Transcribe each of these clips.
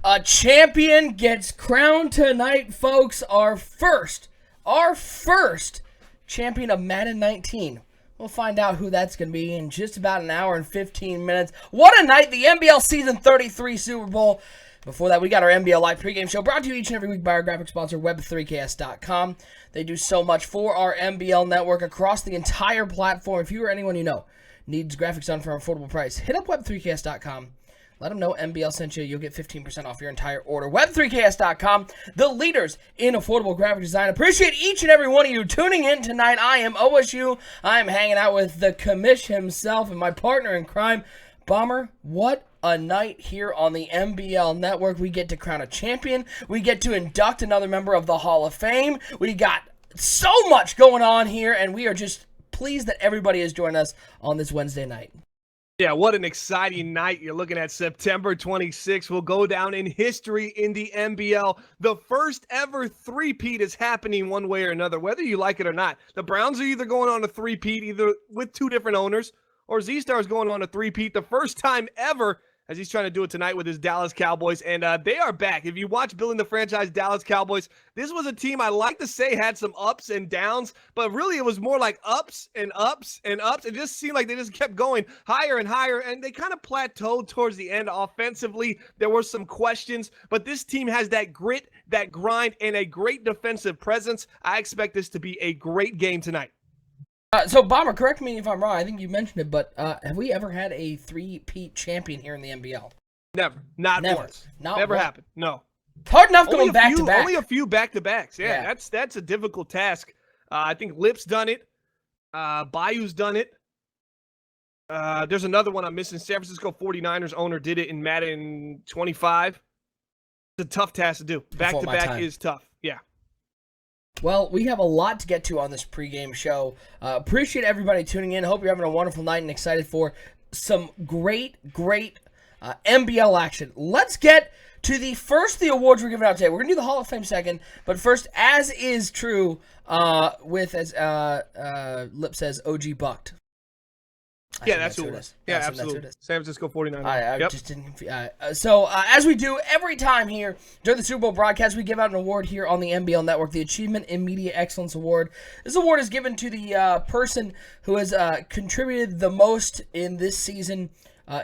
A champion gets crowned tonight, folks. Our first champion of Madden 19. We'll find out who that's going to be in just about an hour and 15 minutes. What a night, the NBL Season 33 Super Bowl. Before that, we got our NBL Live pregame show brought to you each and every week by our graphic sponsor, Web3KS.com. They do so much for our NBL network across the entire platform. If you or anyone you know needs graphics done for an affordable price, hit up Web3KS.com. Let them know NBL sent you. You'll get 15% off your entire order. Web3KS.com, the leaders in affordable graphic design. Appreciate each and every one of you tuning in tonight. I am OSU. I am hanging out with the commish himself and my partner in crime, Bomber. What a night here on the NBL Network. We get to crown a champion. We get to induct another member of the Hall of Fame. We got so much going on here, and we are just pleased that everybody has joined us on this Wednesday night. Yeah, what an exciting night. You're looking at September 26th. Will go down in history in the NBL. The first ever three-peat is happening one way or another, whether you like it or not. The Browns are either going on a three-peat, either with two different owners, or Z-Star is going on a three-peat, the first time ever, as he's trying to do it tonight with his Dallas Cowboys. And they are back. If you watch building the franchise Dallas Cowboys, this was a team I like to say had some ups and downs, but really it was more like ups and ups and ups. It just seemed like they just kept going higher and higher, and they kind of plateaued towards the end offensively. There were some questions, but this team has that grit, that grind, and a great defensive presence. I expect this to be a great game tonight. So, Bomber, correct me if I'm wrong. I think you mentioned it, but have we ever had a three-peat champion here in the NBL? Never. Not once. Never happened. No. It's hard enough going back-to-back. Only a few back-to-backs. Yeah. That's a difficult task. I think Lip's done it. Bayou's done it. There's another one I'm missing. San Francisco 49ers owner did it in Madden 25. It's a tough task to do. Back-to-back is tough. Yeah. Well, we have a lot to get to on this pregame show. Appreciate everybody tuning in. Hope you're having a wonderful night and excited for some great NBL action. Let's get to the awards we're giving out today. We're going to do the Hall of Fame second, but first, as is true Lip says, OG Bucked. Yeah, that's who it is. Yeah, absolutely. San Francisco 49ers. I just didn't. So, as we do every time here during the Super Bowl broadcast, we give out an award here on the NBL Network, the Achievement in Media Excellence Award. This award is given to the person who has contributed the most in this season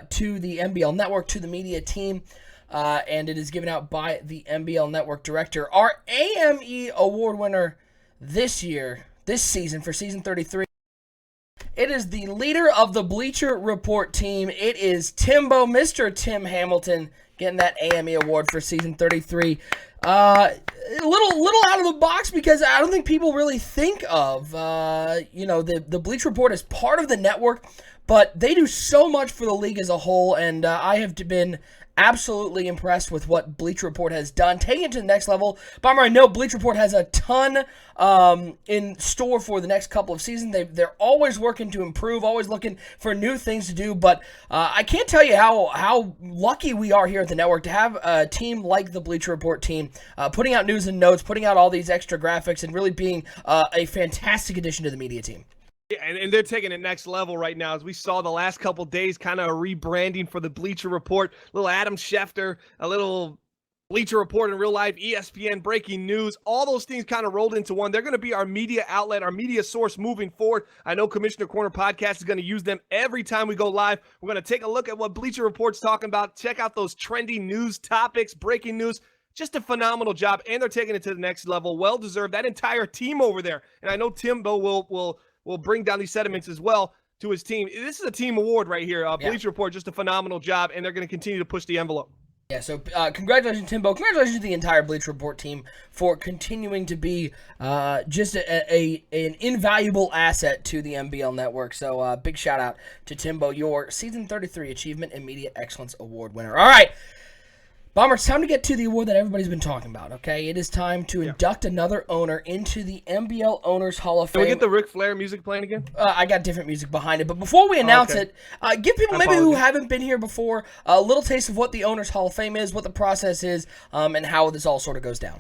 to the NBL Network, to the media team, and it is given out by the NBL Network director. Our AME award winner this season, for season 33. It is the leader of the Bleacher Report team. It is Timbo, Mr. Tim Hamilton, getting that AME award for season 33. A little out of the box because I don't think people really think of the Bleacher Report as part of the network, but they do so much for the league as a whole, and I have been absolutely impressed with what Bleacher Report has done, taking it to the next level. Bomber, I know Bleacher Report has a ton in store for the next couple of seasons. They're always working to improve, always looking for new things to do, but I can't tell you how lucky we are here at the network to have a team like the Bleacher Report team putting out news and notes, putting out all these extra graphics, and really being a fantastic addition to the media team. Yeah, and they're taking it next level right now. As we saw the last couple days, kind of a rebranding for the Bleacher Report. A little Adam Schefter, a little Bleacher Report in real life, ESPN breaking news. All those things kind of rolled into one. They're going to be our media outlet, our media source moving forward. I know Commissioner Corner Podcast is going to use them every time we go live. We're going to take a look at what Bleacher Report's talking about. Check out those trending news topics, breaking news. Just a phenomenal job, and they're taking it to the next level. Well-deserved. That entire team over there. And I know Timbo will bring down these sentiments as well to his team. This is a team award right here. Bleacher Report, just a phenomenal job, and they're going to continue to push the envelope. Yeah, so congratulations, Timbo. Congratulations to the entire Bleacher Report team for continuing to be just an invaluable asset to the NBL Network. So big shout out to Timbo, your Season 33 Achievement and Media Excellence Award winner. All right. Bomber, it's time to get to the award that everybody's been talking about, okay? It is time to induct another owner into the NBL Owners Hall of Fame. Can we get the Ric Flair music playing again? I got different music behind it. But before we announce it, give people maybe who haven't been here before a little taste of what the Owners Hall of Fame is, what the process is, and how this all sort of goes down.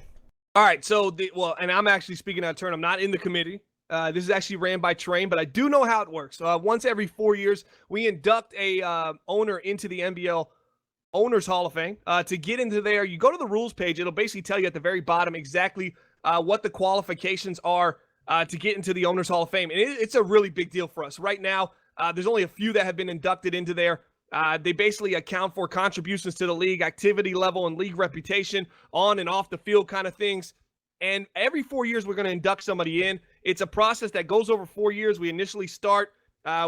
All right, so, and I'm actually speaking out of turn. I'm not in the committee. This is actually ran by Train, but I do know how it works. Once every 4 years, we induct a owner into the NBL Owners Hall of Fame. To get into there, you go to the rules page. It'll basically tell you at the very bottom exactly what the qualifications are to get into the Owners Hall of Fame. And it's a really big deal for us. Right now, there's only a few that have been inducted into there. They basically account for contributions to the league, activity level, and league reputation, on and off the field kind of things. And every 4 years, we're going to induct somebody in. It's a process that goes over 4 years. We initially start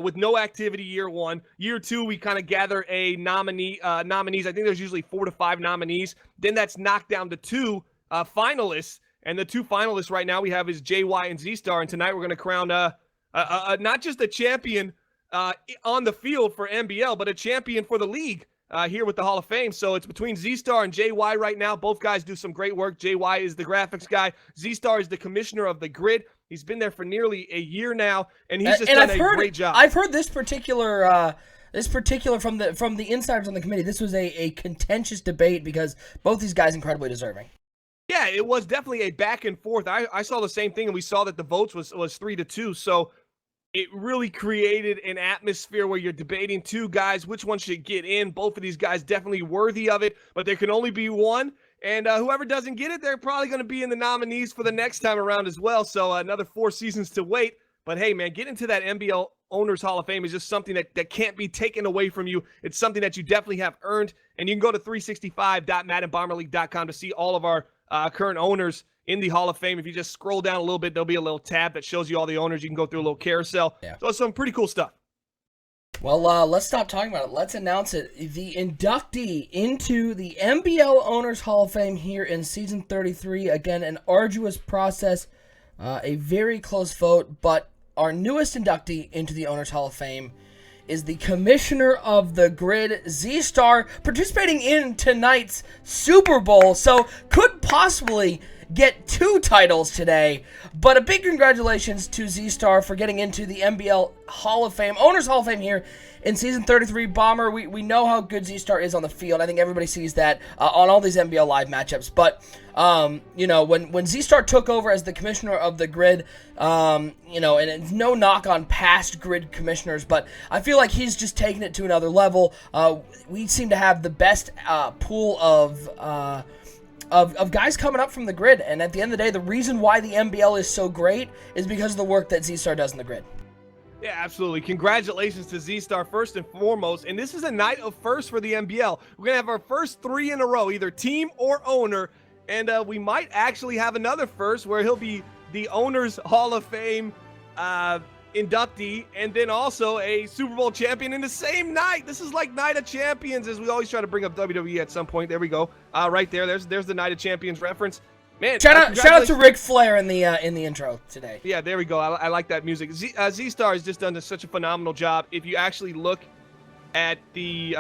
with no activity year one. Year two, we kind of gather a nominees. I think there's usually 4 to 5 nominees. Then that's knocked down to 2 finalists. And the 2 finalists right now we have is JY and Z-Star. And tonight we're going to crown not just a champion on the field for NBL, but a champion for the league here with the Hall of Fame. So it's between Z-Star and JY right now. Both guys do some great work. JY is the graphics guy. Z-Star is the commissioner of the grid. He's been there for nearly a year now, and he's just done a great job. I've heard this particular from the insiders on the committee. This was a contentious debate because both these guys incredibly deserving. Yeah, it was definitely a back and forth. I saw the same thing, and we saw that the votes was 3-2. So it really created an atmosphere where you're debating 2 guys, which one should get in. Both of these guys definitely worthy of it, but there can only be one. And whoever doesn't get it, they're probably going to be in the nominees for the next time around as well. So another 4 seasons to wait. But hey, man, getting into that NBL Owners Hall of Fame is just something that can't be taken away from you. It's something that you definitely have earned. And you can go to 365.maddenbomberleague.com to see all of our current owners in the Hall of Fame. If you just scroll down a little bit, there'll be a little tab that shows you all the owners. You can go through a little carousel. Yeah. So it's some pretty cool stuff. Well, let's stop talking about it. Let's announce it. The inductee into the NBL Owners Hall of Fame here in Season 33. Again, an arduous process, a very close vote, but our newest inductee into the Owners Hall of Fame is the Commissioner of the Grid, Z-Star, participating in tonight's Super Bowl, so could possibly get 2 titles today. But a big congratulations to Z-Star for getting into the NBL Hall of Fame, Owners Hall of Fame here in Season 33. Bomber, we know how good Z-Star is on the field. I think everybody sees that on all these NBL Live matchups. But, when Z-Star took over as the Commissioner of the Grid, and it's no knock on past Grid commissioners, but I feel like he's just taken it to another level. We seem to have the best pool of guys coming up from the Grid, and at the end of the day, the reason why the NBL is so great is because of the work that Z-Star does in the Grid. Yeah, absolutely. Congratulations to Z-Star first and foremost, and this is a night of firsts for the NBL. We're going to have our first 3 in a row, either team or owner, and we might actually have another first where he'll be the Owners Hall of Fame inductee, and then also a Super Bowl champion in the same night. This is like Night of Champions, as we always try to bring up WWE at some point. There we go. Right there. There's the Night of Champions reference. Man, shout out to Ric Flair in the intro today. Yeah, there we go. I like that music. Z-Star has just done such a phenomenal job. If you actually look at the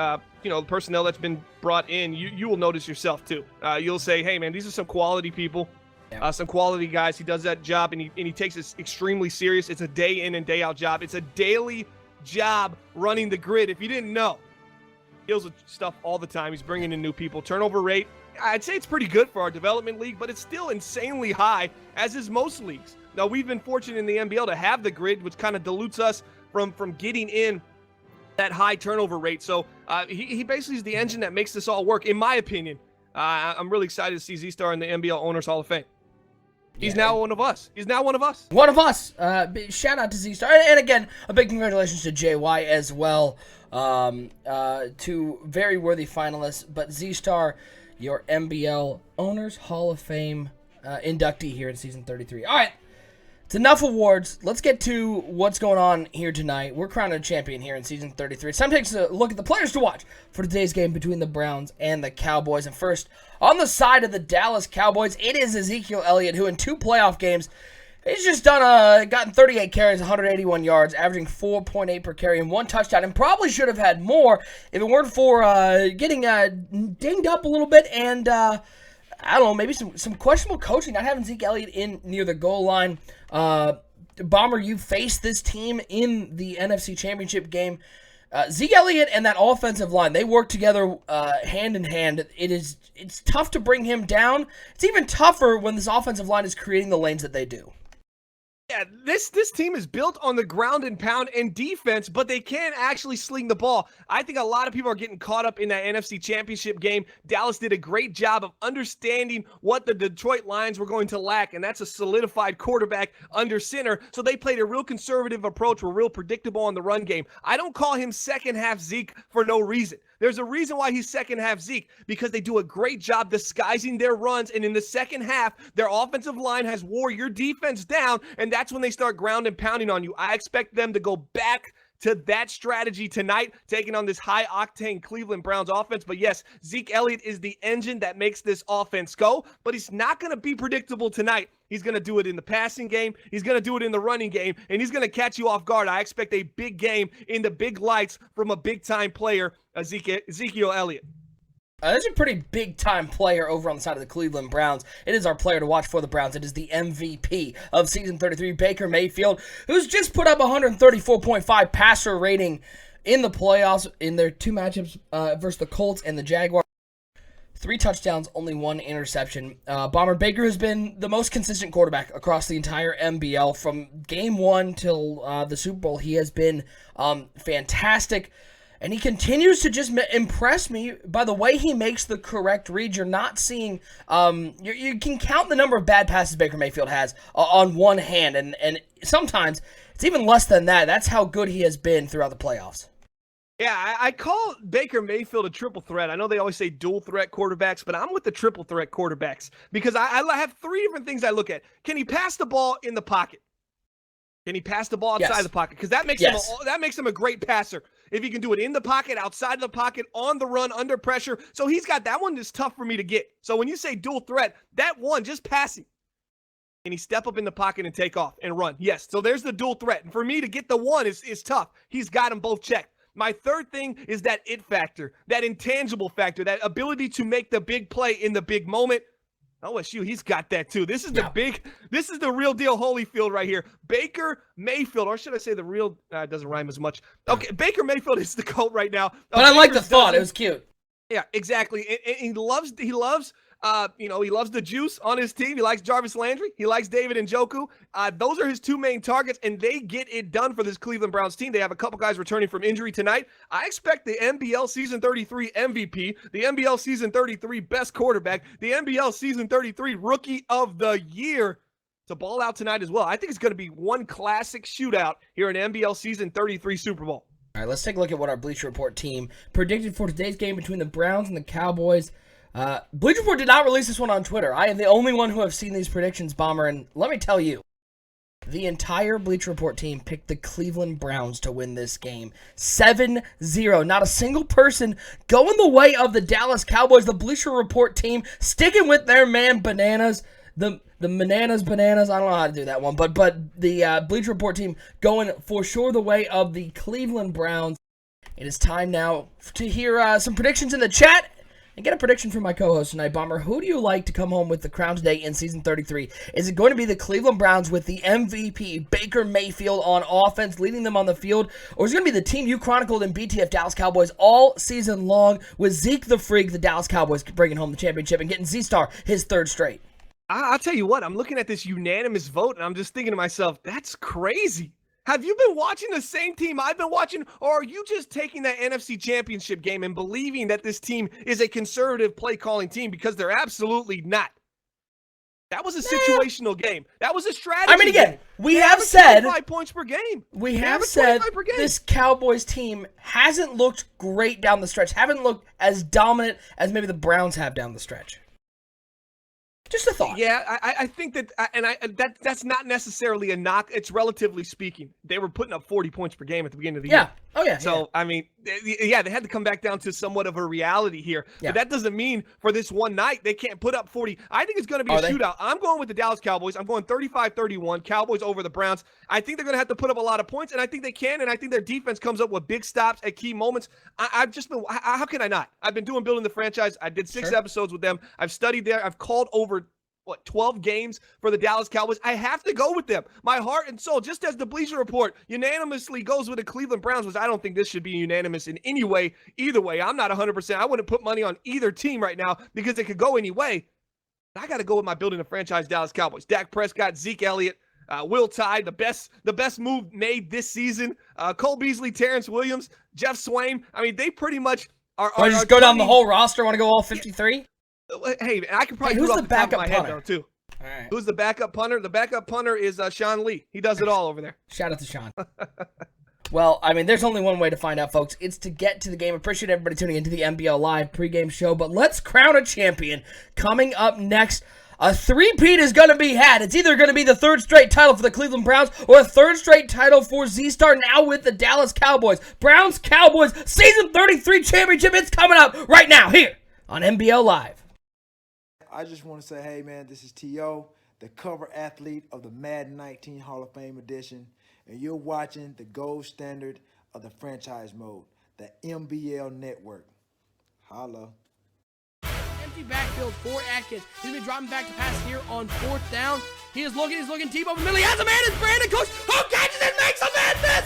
personnel that's been brought in, you will notice yourself too. You'll say, hey man, these are some quality people. Some quality guys. He does that job, and he takes it extremely serious. It's a day in and day out job. It's a daily job running the Grid. If you didn't know, he deals with stuff all the time. He's bringing in new people. Turnover rate, I'd say it's pretty good for our development league, but it's still insanely high, as is most leagues. Now, we've been fortunate in the NBL to have the Grid, which kind of dilutes us from getting in that high turnover rate. So he basically is the engine that makes this all work, in my opinion. I'm really excited to see Z-Star in the NBL Owners Hall of Fame. He's now one of us. One of us. Shout out to Z-Star. And again, a big congratulations to JY as well. 2 very worthy finalists. But Z-Star, your NBL Owners Hall of Fame inductee here in Season 33. All right. It's enough awards. Let's get to what's going on here tonight. We're crowning a champion here in Season 33. It's time to take a look at the players to watch for today's game between the Browns and the Cowboys. And first, on the side of the Dallas Cowboys, it is Ezekiel Elliott, who in 2 playoff games, he's just gotten 38 carries, 181 yards, averaging 4.8 per carry and 1 touchdown, and probably should have had more if it weren't for getting dinged up a little bit and I don't know, maybe some questionable coaching, not having Zeke Elliott in near the goal line. Bomber, you faced this team in the NFC Championship game. Zeke Elliott and that offensive line, they work together hand in hand. It's tough to bring him down. It's even tougher when this offensive line is creating the lanes that they do. Yeah, this team is built on the ground and pound and defense, but they can actually sling the ball. I think a lot of people are getting caught up in that NFC Championship game. Dallas did a great job of understanding what the Detroit Lions were going to lack, and that's a solidified quarterback under center. So they played a real conservative approach, were real predictable on the run game. I don't call him second half Zeke for no reason. There's a reason why he's second half Zeke, because they do a great job disguising their runs, and in the second half, their offensive line has wore your defense down, and that's when they start ground and pounding on you. I expect them to go back to that strategy tonight, taking on this high-octane Cleveland Browns offense. But yes, Zeke Elliott is the engine that makes this offense go, but he's not going to be predictable tonight. He's going to do it in the passing game. He's going to do it in the running game, and he's going to catch you off guard. I expect a big game in the big lights from a big-time player, Ezekiel Elliott. There's a pretty big-time player over on the side of the Cleveland Browns. It is our player to watch for the Browns. It is the MVP of Season 33, Baker Mayfield, who's just put up 134.5 passer rating in the playoffs in their two matchups versus the Colts and the Jaguars. 3 touchdowns, only 1 interception. Bomber Baker has been the most consistent quarterback across the entire NBL. From Game 1 till the Super Bowl, he has been fantastic. And he continues to just impress me by the way he makes the correct read. You're not seeing, you can count the number of bad passes Baker Mayfield has on one hand. And sometimes it's even less than that. That's how good he has been throughout the playoffs. Yeah, I call Baker Mayfield a triple threat. I know they always say dual threat quarterbacks, but I'm with the triple threat quarterbacks because I have 3 different things I look at. Can he pass the ball in the pocket? Can he pass the ball outside the pocket? Because that makes him a great passer. If he can do it in the pocket, outside of the pocket, on the run, under pressure. So he's got that one that's tough for me to get. So when you say dual threat, that one, just passing. Can he step up in the pocket and take off and run? Yes. So there's the dual threat. And for me to get the one is tough. He's got them both checked. My third thing is that it factor, that intangible factor, that ability to make the big play in the big moment. OSU, he's got that too. This is this is the real deal Holyfield right here. Baker Mayfield, or should I say the real, it doesn't rhyme as much. Okay, Baker Mayfield is the GOAT right now. But I like the thought. It was cute. Yeah, exactly. And he loves the juice on his team. He likes Jarvis Landry. He likes David Njoku. Those are his 2 main targets, and they get it done for this Cleveland Browns team. They have a couple guys returning from injury tonight. I expect the NBL Season 33 MVP, the NBL Season 33 best quarterback, the NBL Season 33 Rookie of the Year to ball out tonight as well. I think it's going to be one classic shootout here in NBL Season 33 Super Bowl. All right, let's take a look at what our Bleacher Report team predicted for today's game between the Browns and the Cowboys. Bleacher Report did not release this one on Twitter. I am the only one who have seen these predictions, Bomber, and let me tell you, the entire Bleacher Report team picked the Cleveland Browns to win this game. 7-0. Not a single person going the way of the Dallas Cowboys. The Bleacher Report team sticking with their man Bananas. The bananas. I don't know how to do that one, but the Bleacher Report team going for sure the way of the Cleveland Browns. It is time now to hear some predictions in the chat. And get a prediction from my co-host tonight, Bomber. Who do you like to come home with the crown today in Season 33? Is it going to be the Cleveland Browns with the MVP, Baker Mayfield, on offense, leading them on the field? Or is it going to be the team you chronicled in BTF Dallas Cowboys all season long with Zeke the Freak, the Dallas Cowboys, bringing home the championship and getting Z-Star his 3rd straight? I'll tell you what, I'm looking at this unanimous vote, and I'm just thinking to myself, that's crazy. Have you been watching the same team I've been watching, or are you just taking that NFC Championship game and believing that this team is a conservative play-calling team? Because they're absolutely not. That was a situational game. That was a strategy. I mean, again, game. We have said 25 points per game. We have said this Cowboys team hasn't looked great down the stretch, haven't looked as dominant as maybe the Browns have down the stretch. Just a thought. Yeah, I think that, that's not necessarily a knock. It's relatively speaking. They were putting up 40 points per game at the beginning of the year. Oh, yeah. So, I mean, they had to come back down to somewhat of a reality here. Yeah. But that doesn't mean for this one night they can't put up 40. I think it's going to be a shootout. I'm going with the Dallas Cowboys. I'm going 35-31. Cowboys over the Browns. I think they're going to have to put up a lot of points, and I think they can, and I think their defense comes up with big stops at key moments. I've just been – how can I not? I've been building the franchise. I did 6 episodes with them. I've studied there. I've called over 12 games for the Dallas Cowboys. I have to go with them. My heart and soul, just as the Bleacher Report unanimously goes with the Cleveland Browns, which I don't think this should be unanimous in any way, either way. I'm not 100%. I wouldn't put money on either team right now because it could go any way. I got to go with my building a franchise Dallas Cowboys. Dak Prescott, Zeke Elliott. Will Tide, the best move made this season. Cole Beasley, Terrence Williams, Jeff Swain. I mean, they pretty much are. Want to just go down the whole roster? Want to go all 53? Hey, I can probably do it off the top of my head though too. All right. Who's the backup punter? The backup punter is Sean Lee. He does it all over there. Shout out to Sean. Well, I mean, there's only one way to find out, folks. It's to get to the game. Appreciate everybody tuning into the NBL Live pregame show. But let's crown a champion. Coming up next, a three-peat is going to be had. It's either going to be the third straight title for the Cleveland Browns or a third straight title for Z-Star, now with the Dallas Cowboys. Browns-Cowboys Season 33 Championship. It's coming up right now here on NBL Live. I just want to say, hey, man, this is T.O., the cover athlete of the Madden 19 Hall of Fame edition, and you're watching the gold standard of the franchise mode, the NBL Network. Holla. Empty backfield for Atkins. He's been dropping back to pass here on fourth down. He's looking, Tebow in the middle. He has a man, it's Brandon Cooks, who catches and makes a man miss.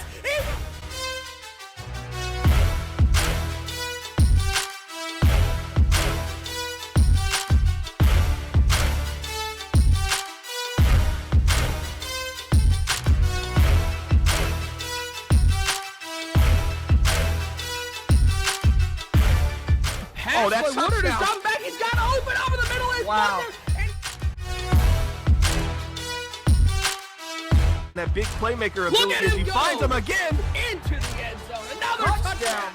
Oh, that's Woodard is dropping back. He's got open over the middle. Wow. That big playmaker ability as he finds him again. Into the end zone. Another touchdown.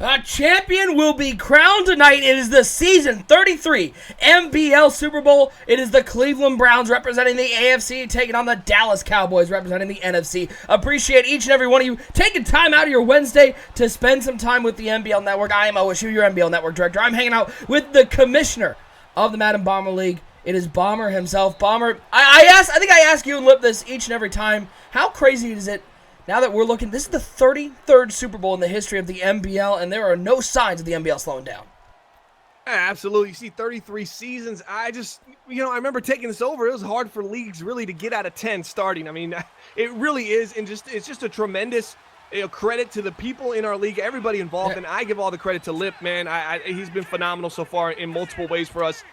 A champion will be crowned tonight. It is the Season 33 NBL Super Bowl. It is the Cleveland Browns representing the AFC, taking on the Dallas Cowboys representing the NFC. Appreciate each and every one of you taking time out of your Wednesday to spend some time with the NBL Network. I am OSU, your NBL Network director. I'm hanging out with the commissioner of the Madden Bomber League. It is Bomber himself. Bomber, I think I ask you and Lip this each and every time. How crazy is it? Now that we're looking, this is the 33rd Super Bowl in the history of the NBL, and there are no signs of the NBL slowing down. Absolutely. You see 33 seasons. I remember taking this over. It was hard for leagues really to get out of 10 starting. I mean, it really is, and it's just a tremendous credit to the people in our league, everybody involved, and I give all the credit to Lip, man. He's been phenomenal so far in multiple ways for us.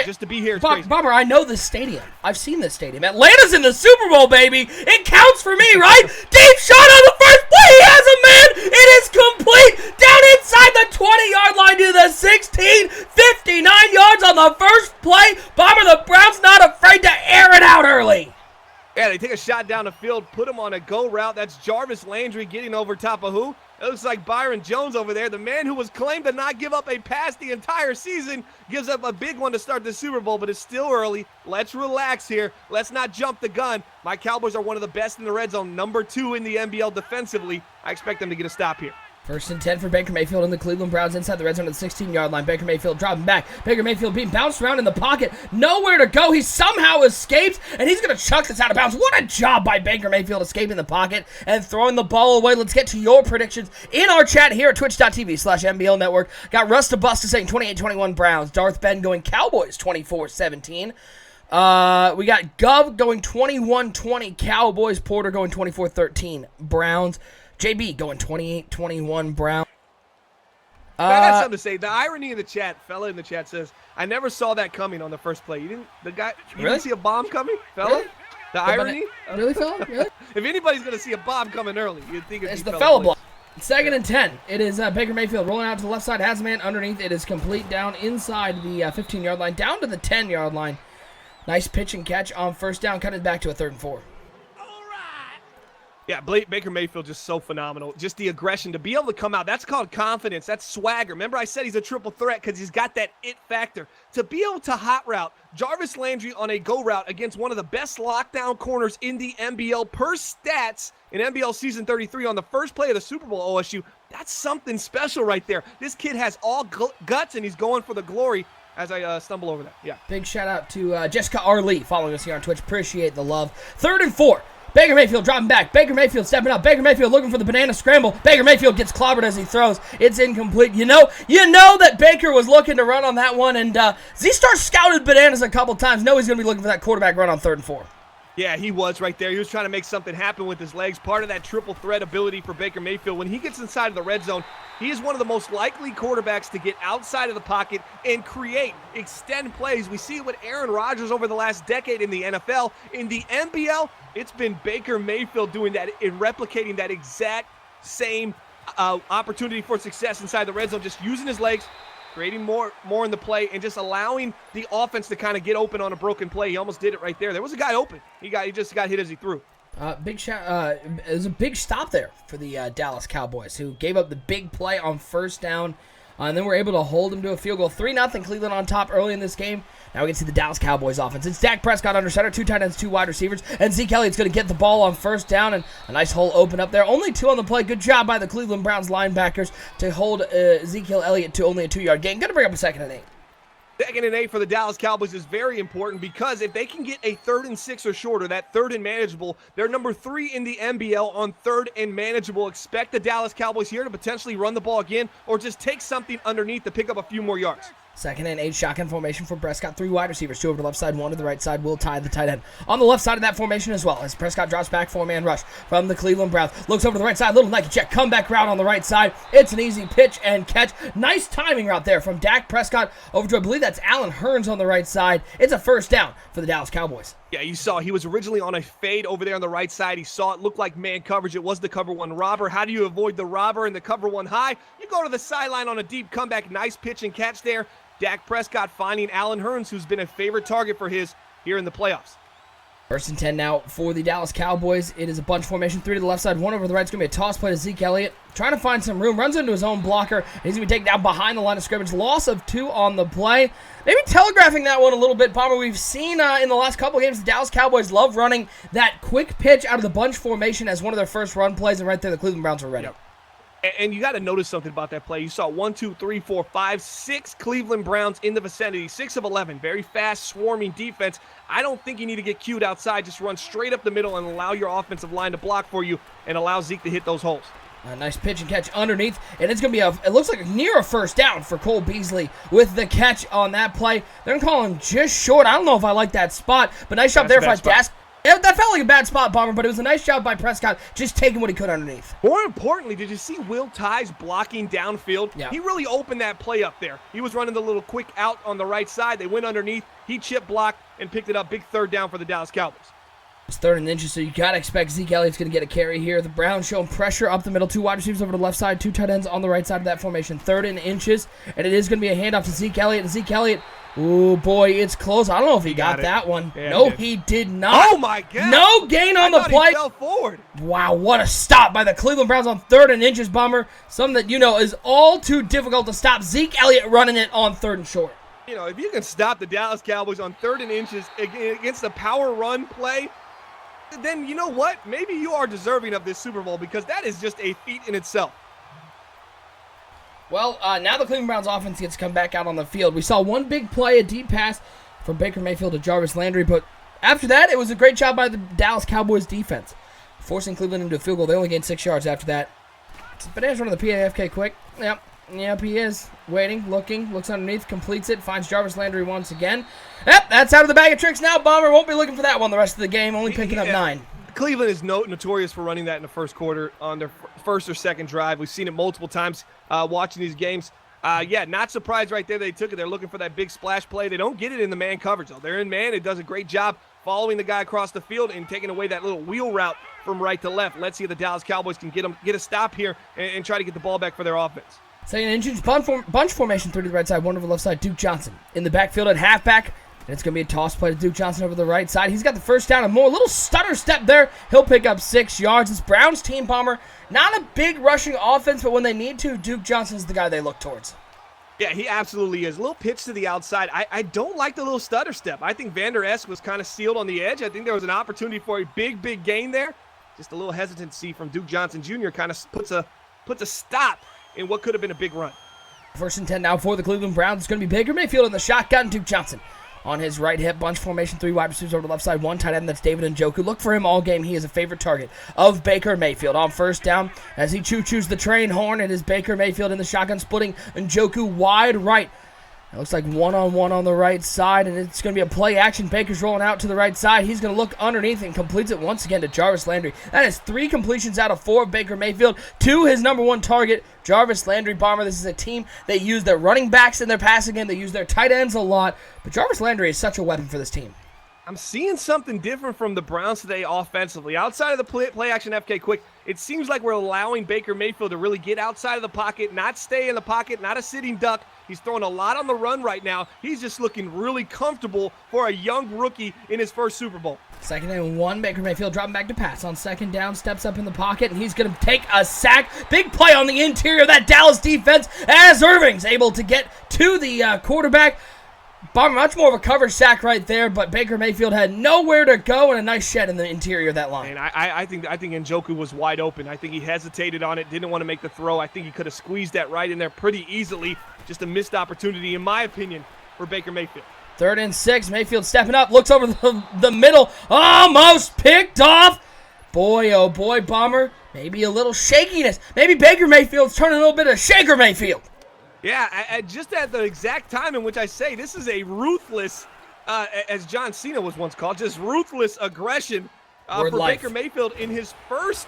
Just to be here is crazy. Bomber, I know this stadium. I've seen this stadium. Atlanta's in the Super Bowl, baby. It counts for me, right? Deep shot on the first play. He has a man. It is complete. Down inside the 20-yard line to the 16. 59 yards on the first play. Bomber, the Browns not afraid to air it out early. Yeah, they take a shot down the field, put him on a go route. That's Jarvis Landry getting over top of who? It looks like Byron Jones over there. The man who was claimed to not give up a pass the entire season gives up a big one to start the Super Bowl, but it's still early. Let's relax here. Let's not jump the gun. My Cowboys are one of the best in the red zone, number 2 in the NBL defensively. I expect them to get a stop here. 1st and 10 for Baker Mayfield and the Cleveland Browns inside the red zone at the 16-yard line. Baker Mayfield dropping back. Baker Mayfield being bounced around in the pocket. Nowhere to go. He somehow escapes, and he's going to chuck this out of bounds. What a job by Baker Mayfield escaping the pocket and throwing the ball away. Let's get to your predictions in our chat here at twitch.tv/NBL Network. Got Russ to Busta saying 28-21 Browns. Darth Ben going Cowboys 24-17. We got Gov going 21-20 Cowboys. Porter going 24-13 Browns. JB going 28-21 Brown. I got something to say. The irony in the chat, fella in the chat says, I never saw that coming on the first play. You didn't see a bomb coming, fella? Really? The irony? Really, fella? Really? If anybody's going to see a bomb coming early, you'd think it's the fella block. 2nd and 10. It is Baker Mayfield rolling out to the left side. Has a man underneath. It is complete down inside the 15-yard line, down to the 10-yard line. Nice pitch and catch on first down. Cut it back to a 3rd and 4. Yeah, Baker Mayfield just so phenomenal. Just the aggression to be able to come out. That's called confidence. That's swagger. Remember I said he's a triple threat because he's got that it factor. To be able to hot route Jarvis Landry on a go route against one of the best lockdown corners in the NBL per stats in NBL Season 33 on the first play of the Super Bowl OSU, that's something special right there. This kid has all guts, and he's going for the glory as I stumble over that. Yeah. Big shout out to Jessica R. Lee following us here on Twitch. Appreciate the love. 3rd and 4. Baker Mayfield dropping back. Baker Mayfield stepping up. Baker Mayfield looking for the banana scramble. Baker Mayfield gets clobbered as he throws. It's incomplete. You know that Baker was looking to run on that one, and Z-Star scouted bananas a couple times. Know he's going to be looking for that quarterback run on 3rd and 4. Yeah, he was right there. He was trying to make something happen with his legs. Part of that triple threat ability for Baker Mayfield. When he gets inside of the red zone, he is one of the most likely quarterbacks to get outside of the pocket and extend plays. We see it with Aaron Rodgers over the last decade in the NFL. In the NBL, it's been Baker Mayfield doing that and replicating that exact same opportunity for success inside the red zone, just using his legs, creating more in the play, and just allowing the offense to kind of get open on a broken play. He almost did it right there. There was a guy open. He just got hit as he threw. It was a big stop there for the Dallas Cowboys, who gave up the big play on 1st down, and then were able to hold them to a field goal. 3-0 Cleveland on top early in this game. Now we can see the Dallas Cowboys offense. It's Dak Prescott under center, 2 tight ends, 2 wide receivers, and Zeke Elliott's going to get the ball on 1st down, and a nice hole open up there. Only 2 on the play. Good job by the Cleveland Browns linebackers to hold Ezekiel Elliott to only a 2-yard gain. Going to bring up a 2nd and 8. 2nd and 8 for the Dallas Cowboys is very important, because if they can get a 3rd and 6 or shorter, that 3rd and manageable, they're number 3 in the NBL on 3rd and manageable. Expect the Dallas Cowboys here to potentially run the ball again, or just take something underneath to pick up a few more yards. 2nd and 8 shotgun formation for Prescott. 3 wide receivers, 2 over the left side, 1 to the right side. Will tie the tight end on the left side of that formation as well, as Prescott drops back, 4-man rush from the Cleveland Browns. Looks over to the right side, little Nike check, comeback route on the right side. It's an easy pitch and catch. Nice timing route there from Dak Prescott over to, I believe that's Allen Hurns on the right side. It's a 1st down for the Dallas Cowboys. Yeah, you saw he was originally on a fade over there on the right side. He saw it look like man coverage. It was the cover 1 robber. How do you avoid the robber and the cover 1 high? You go to the sideline on a deep comeback. Nice pitch and catch there. Dak Prescott finding Allen Hurns, who's been a favorite target for his here in the playoffs. 1st and 10 now for the Dallas Cowboys. It is a bunch formation, 3 to the left side, 1 over the right. It's going to be a toss play to Zeke Elliott. Trying to find some room, runs into his own blocker, and he's going to be taken down behind the line of scrimmage. Loss of 2 on the play. Maybe telegraphing that one a little bit, Palmer. We've seen in the last couple of games, the Dallas Cowboys love running that quick pitch out of the bunch formation as one of their first run plays, and right there the Cleveland Browns were ready. Yep. And you got to notice something about that play. You saw 1, 2, 3, 4, 5, 6 Cleveland Browns in the vicinity, 6 of 11. Very fast, swarming defense. I don't think you need to get cued outside. Just run straight up the middle and allow your offensive line to block for you and allow Zeke to hit those holes. A nice pitch and catch underneath, and it's going to be it looks like near a 1st down for Cole Beasley with the catch on that play. They're going to call him just short. I don't know if I like that spot, but nice job there by Dask. Yeah, that felt like a bad spot, Bomber, but it was a nice job by Prescott just taking what he could underneath. More importantly, did you see Will Tighe blocking downfield? Yeah. He really opened that play up there. He was running the little quick out on the right side. They went underneath. He chip blocked and picked it up. Big 3rd down for the Dallas Cowboys. It's 3rd and inches, so you got to expect Zeke Elliott's going to get a carry here. The Browns showing pressure up the middle. 2 wide receivers over the left side, 2 tight ends on the right side of that formation. 3rd and inches, and it is going to be a handoff to Zeke Elliott. And Zeke Elliott, oh boy, it's close. I don't know if he got that one. Yeah, no, he did not. Oh my God! No gain on the play. He fell forward. Wow, what a stop by the Cleveland Browns on 3rd and inches, Bomber. Something that is all too difficult to stop. Zeke Elliott running it on 3rd and short. If you can stop the Dallas Cowboys on 3rd and inches against a power run play, then you know what? Maybe you are deserving of this Super Bowl, because that is just a feat in itself. Well, now the Cleveland Browns offense gets to come back out on the field. We saw one big play, a deep pass from Baker Mayfield to Jarvis Landry, but after that, it was a great job by the Dallas Cowboys defense, forcing Cleveland into a field goal. They only gained 6 yards after that. Bananas running the PAFK quick. Yep, he is. Waiting, looks underneath, completes it, finds Jarvis Landry once again. Yep, that's out of the bag of tricks now. Bomber won't be looking for that one the rest of the game, only picking up 9. Cleveland is notorious for running that in the first quarter on their first or second drive. We've seen it multiple times watching these games. Not surprised right there they took it. They're looking for that big splash play. They don't get it in the man coverage, though. They're in man. It does a great job following the guy across the field and taking away that little wheel route from right to left. Let's see if the Dallas Cowboys can get a stop here and try to get the ball back for their offense. 2nd and inches, bunch formation, 3 to the right side, 1 over the left side. Duke Johnson in the backfield at halfback. And it's going to be a toss play to Duke Johnson over the right side. He's got the 1st down and more. Little stutter step there. He'll pick up 6 yards. This Browns team, Bomber, not a big rushing offense, but when they need to, Duke Johnson is the guy they look towards. Yeah, he absolutely is. A little pitch to the outside. I don't like the little stutter step. I think Vander Esch was kind of sealed on the edge. I think there was an opportunity for a big gain there. Just a little hesitancy from Duke Johnson Jr. kind of puts a stop in what could have been a big run. 1st and 10 now for the Cleveland Browns. It's going to be Baker Mayfield in the shotgun. Duke Johnson on his right hip. Bunch formation, 3 wide receivers over the left side, 1 tight end. That's David Njoku. Look for him all game. He is a favorite target of Baker Mayfield. On first down, as he choo-choos the train horn, it is Baker Mayfield in the shotgun, splitting Njoku wide right. It looks like one-on-one on the right side, and it's going to be a play action. Baker's rolling out to the right side. He's going to look underneath and completes it once again to Jarvis Landry. That is 3 completions out of 4 of Baker Mayfield to his number 1 target, Jarvis Landry. Bomber, this is a team that use their running backs in their passing game. They use their tight ends a lot, but Jarvis Landry is such a weapon for this team. I'm seeing something different from the Browns today offensively. Outside of the play action FK quick, it seems like we're allowing Baker Mayfield to really get outside of the pocket, not stay in the pocket, not a sitting duck. He's throwing a lot on the run right now. He's just looking really comfortable for a young rookie in his first Super Bowl. 2nd and 1, Baker Mayfield dropping back to pass. On 2nd down, steps up in the pocket, and he's going to take a sack. Big play on the interior of that Dallas defense as Irving's able to get to the quarterback. Bomber, much more of a coverage sack right there, but Baker Mayfield had nowhere to go and a nice shed in the interior of that line. And I think Njoku was wide open. I think he hesitated on it, didn't want to make the throw. I think he could have squeezed that right in there pretty easily. Just a missed opportunity, in my opinion, for Baker Mayfield. 3rd and 6, Mayfield stepping up, looks over the middle, almost picked off. Boy, oh boy, Bomber, maybe a little shakiness. Maybe Baker Mayfield's turning a little bit of Shaker Mayfield. Yeah, just at the exact time in which I say this is a ruthless, as John Cena was once called, just ruthless aggression for Baker Mayfield in his first,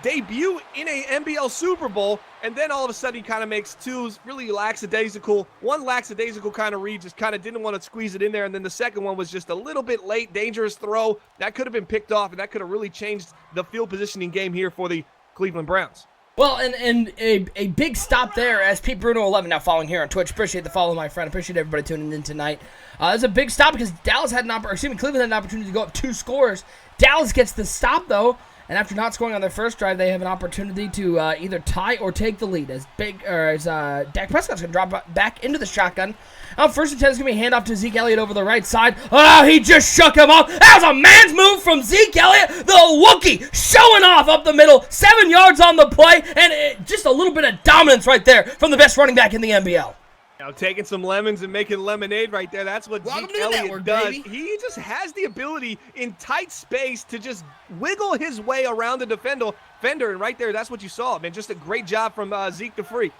debut in a NBL Super Bowl. And then all of a sudden he kind of makes 2 really lackadaisical, 1 lackadaisical kind of read, just kind of didn't want to squeeze it in there. And then the second one was just a little bit late, dangerous throw. That could have been picked off, and that could have really changed the field positioning game here for the Cleveland Browns. Well, and a big stop there as Pete Bruno 11 now following here on Twitch. Appreciate the follow, my friend. Appreciate everybody tuning in tonight. It's a big stop because Cleveland had an opportunity to go up 2 scores. Dallas gets the stop though, and after not scoring on their first drive, they have an opportunity to either tie or take the lead. As Dak Prescott's going to drop back into the shotgun. On 1st and 10, it's going to be a handoff to Zeke Elliott over the right side. Oh, he just shook him off. That was a man's move from Zeke Elliott. The Wookiee showing off up the middle. 7 yards on the play, and just a little bit of dominance right there from the best running back in the NBL. Now taking some lemons and making lemonade right there. That's what Zeke Elliott does. Baby. He just has the ability in tight space to just wiggle his way around the defender. And right there, that's what you saw, man. Just a great job from Zeke the Freak.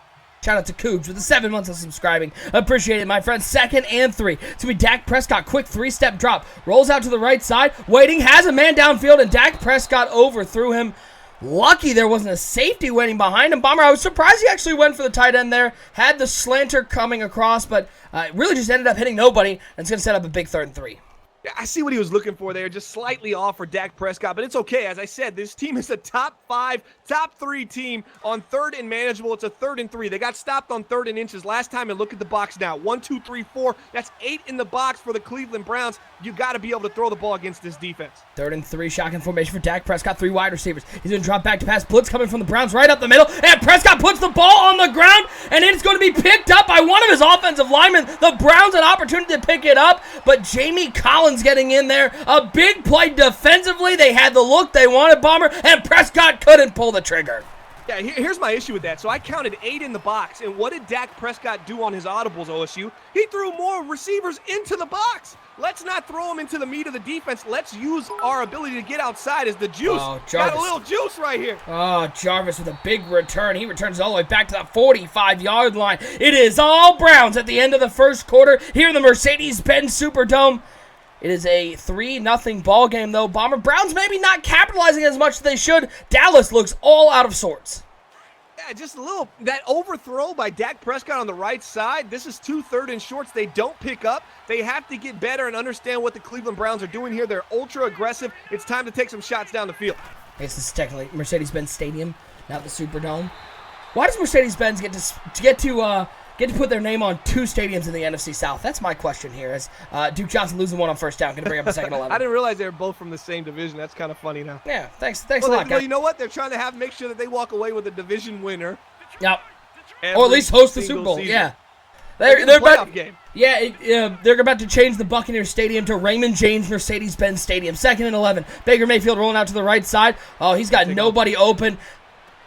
Shout out to Cougs with the 7 months of subscribing. Appreciate it, my friend. 2nd and 3. It's going to be Dak Prescott. Quick 3-step drop. Rolls out to the right side. Waiting. Has a man downfield, and Dak Prescott overthrew him. Lucky there wasn't a safety waiting behind him. Bomber, I was surprised he actually went for the tight end there. Had the slanter coming across, but really just ended up hitting nobody. And it's going to set up a big 3rd and 3. Yeah, I see what he was looking for there, just slightly off for Dak Prescott, but it's okay. As I said, this team is a top 5, top 3 team on 3rd and manageable. It's a 3rd and 3. They got stopped on 3rd and inches last time, and look at the box now. 1, 2, 3, 4. That's 8 in the box for the Cleveland Browns. You got to be able to throw the ball against this defense. 3rd and 3, shotgun formation for Dak Prescott. 3 wide receivers. He's going to drop back to pass. Blitz coming from the Browns right up the middle, and Prescott puts the ball on the ground, and it's going to be picked up by one of his offensive linemen. The Browns an opportunity to pick it up, but Jamie Collins getting in there. A big play defensively. They had the look they wanted, Bomber, and Prescott couldn't pull the trigger. Yeah, here's my issue with that. So I counted 8 in the box, and what did Dak Prescott do on his audibles, OSU? He threw more receivers into the box. Let's not throw them into the meat of the defense. Let's use our ability to get outside as the juice. Oh, got a little juice right here. Oh, Jarvis with a big return. He returns all the way back to the 45-yard line. It is all Browns at the end of the first quarter here in the Mercedes-Benz Superdome. It is a 3-0 ball game, though. Bomber Browns maybe not capitalizing as much as they should. Dallas looks all out of sorts. Yeah, just a little. That overthrow by Dak Prescott on the right side. This is 2 3rd and shorts. They don't pick up. They have to get better and understand what the Cleveland Browns are doing here. They're ultra aggressive. It's time to take some shots down the field. I guess this is technically Mercedes-Benz Stadium, not the Superdome. Why does Mercedes-Benz get to put their name on 2 stadiums in the NFC South? That's my question here. As Duke Johnson losing 1 on first down, going to bring up a 2nd 11. I didn't realize they were both from the same division. That's kind of funny now. Yeah, thanks a lot, guys. Well, you know what? They're trying to make sure that they walk away with a division winner. Yep. Or at least host the Super Bowl. Season. Yeah. They're about, game. Yeah, they're about to change the Buccaneers Stadium to Raymond James Mercedes-Benz Stadium. 2nd and 11. Baker Mayfield rolling out to the right side. Oh, he's got nobody open.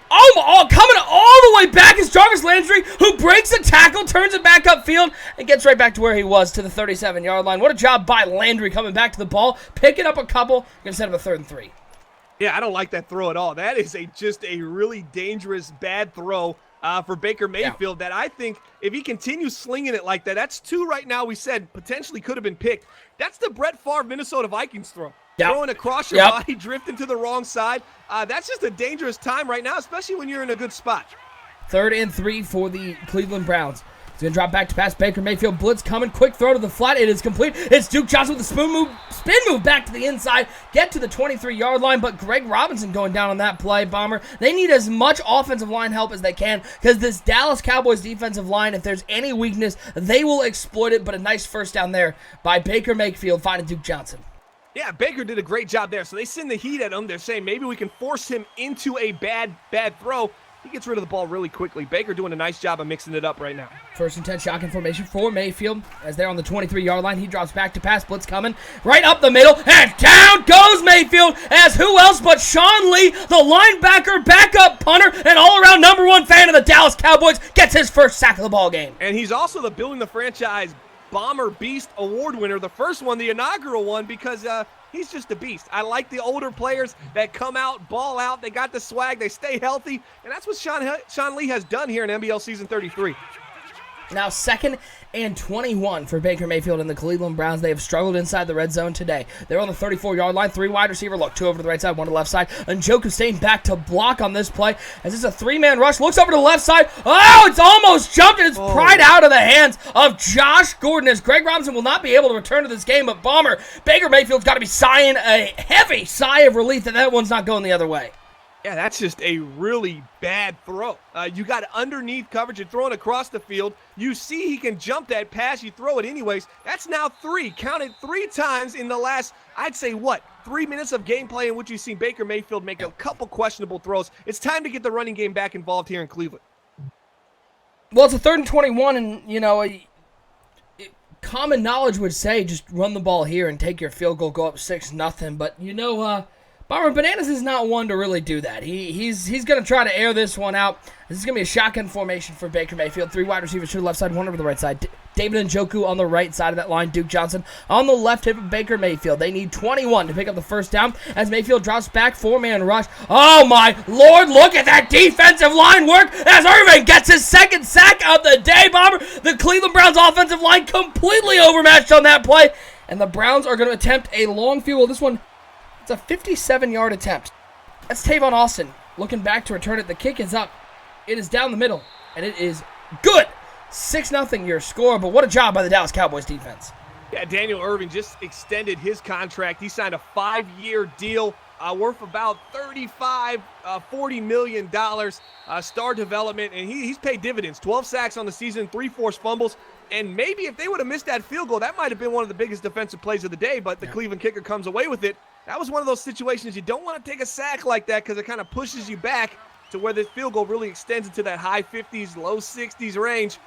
Coming all the way back is Jarvis Landry, who breaks a tackle, turns it back upfield, and gets right back to where he was, to the 37-yard line. What a job by Landry coming back to the ball, picking up a couple, going to set up a 3rd and 3. Yeah, I don't like that throw at all. That is just a really dangerous, bad throw for Baker Mayfield that I think if he continues slinging it like that, that's 2 right now we said potentially could have been picked. That's the Brett Favre Minnesota Vikings throw. Yep. Throwing across your body, drifting to the wrong side. That's just a dangerous time right now, especially when you're in a good spot. 3rd and 3 for the Cleveland Browns. He's going to drop back to pass. Baker Mayfield, blitz coming. Quick throw to the flat. It is complete. It's Duke Johnson with the spin move back to the inside. Get to the 23-yard line, but Greg Robinson going down on that play, Bomber. They need as much offensive line help as they can because this Dallas Cowboys defensive line, if there's any weakness, they will exploit it, but a nice first down there by Baker Mayfield finding Duke Johnson. Yeah, Baker did a great job there. So they send the heat at him. They're saying maybe we can force him into a bad throw. He gets rid of the ball really quickly. Baker doing a nice job of mixing it up right now. 1st and 10 shotgun formation for Mayfield. As they're on the 23-yard line, he drops back to pass. Blitz coming right up the middle. And down goes Mayfield as who else but Sean Lee, the linebacker, backup punter, and all-around #1 fan of the Dallas Cowboys, gets his first sack of the ball game. And he's also the Building the Franchise Bomber Beast Award winner, the first one, the inaugural one, because he's just a beast. I like the older players that come out, ball out, they got the swag, they stay healthy, and that's what Sean Lee has done here in NBL Season 33. Now 2nd and 21 for Baker Mayfield and the Cleveland Browns. They have struggled inside the red zone today. They're on the 34-yard line, 3 wide receiver look, 2 over to the right side, 1 to the left side. And Njoku staying back to block on this play as it's a 3-man rush. Looks over to the left side. Oh, it's almost jumped and it's pried out of the hands of Josh Gordon as Greg Robinson will not be able to return to this game. But Bomber, Baker Mayfield's got to be sighing a heavy sigh of relief that one's not going the other way. Yeah, that's just a really bad throw. You got underneath coverage and throwing across the field. You see he can jump that pass. You throw it anyways. That's now 3. Counted 3 times in the last, I'd say, 3 minutes of gameplay in which you've seen Baker Mayfield make a couple questionable throws. It's time to get the running game back involved here in Cleveland. Well, it's a 3rd and 21, and, common knowledge would say just run the ball here and take your field goal, go up 6-0. But, Bomber Bananas is not one to really do that. He's going to try to air this one out. This is going to be a shotgun formation for Baker Mayfield. 3 wide receivers to the left side, 1 over the right side. David Njoku on the right side of that line. Duke Johnson on the left hip of Baker Mayfield. They need 21 to pick up the first down as Mayfield drops back, 4-man rush. Oh, my Lord, look at that defensive line work as Irving gets his 2nd sack of the day, Bomber. The Cleveland Browns offensive line completely overmatched on that play, and the Browns are going to attempt a long field goal. This one, it's a 57-yard attempt. That's Tavon Austin looking back to return it. The kick is up. It is down the middle, and it is good. 6-0 your score, but what a job by the Dallas Cowboys defense. Yeah, Daniel Irving just extended his contract. He signed a 5-year deal worth about $40 million. Star development, and he's paid dividends. 12 sacks on the season, 3 forced fumbles. And maybe if they would have missed that field goal, that might have been one of the biggest defensive plays of the day, but the Cleveland kicker comes away with it. That was one of those situations you don't want to take a sack like that because it kind of pushes you back to where this field goal really extends into that high 50s, low 60s range.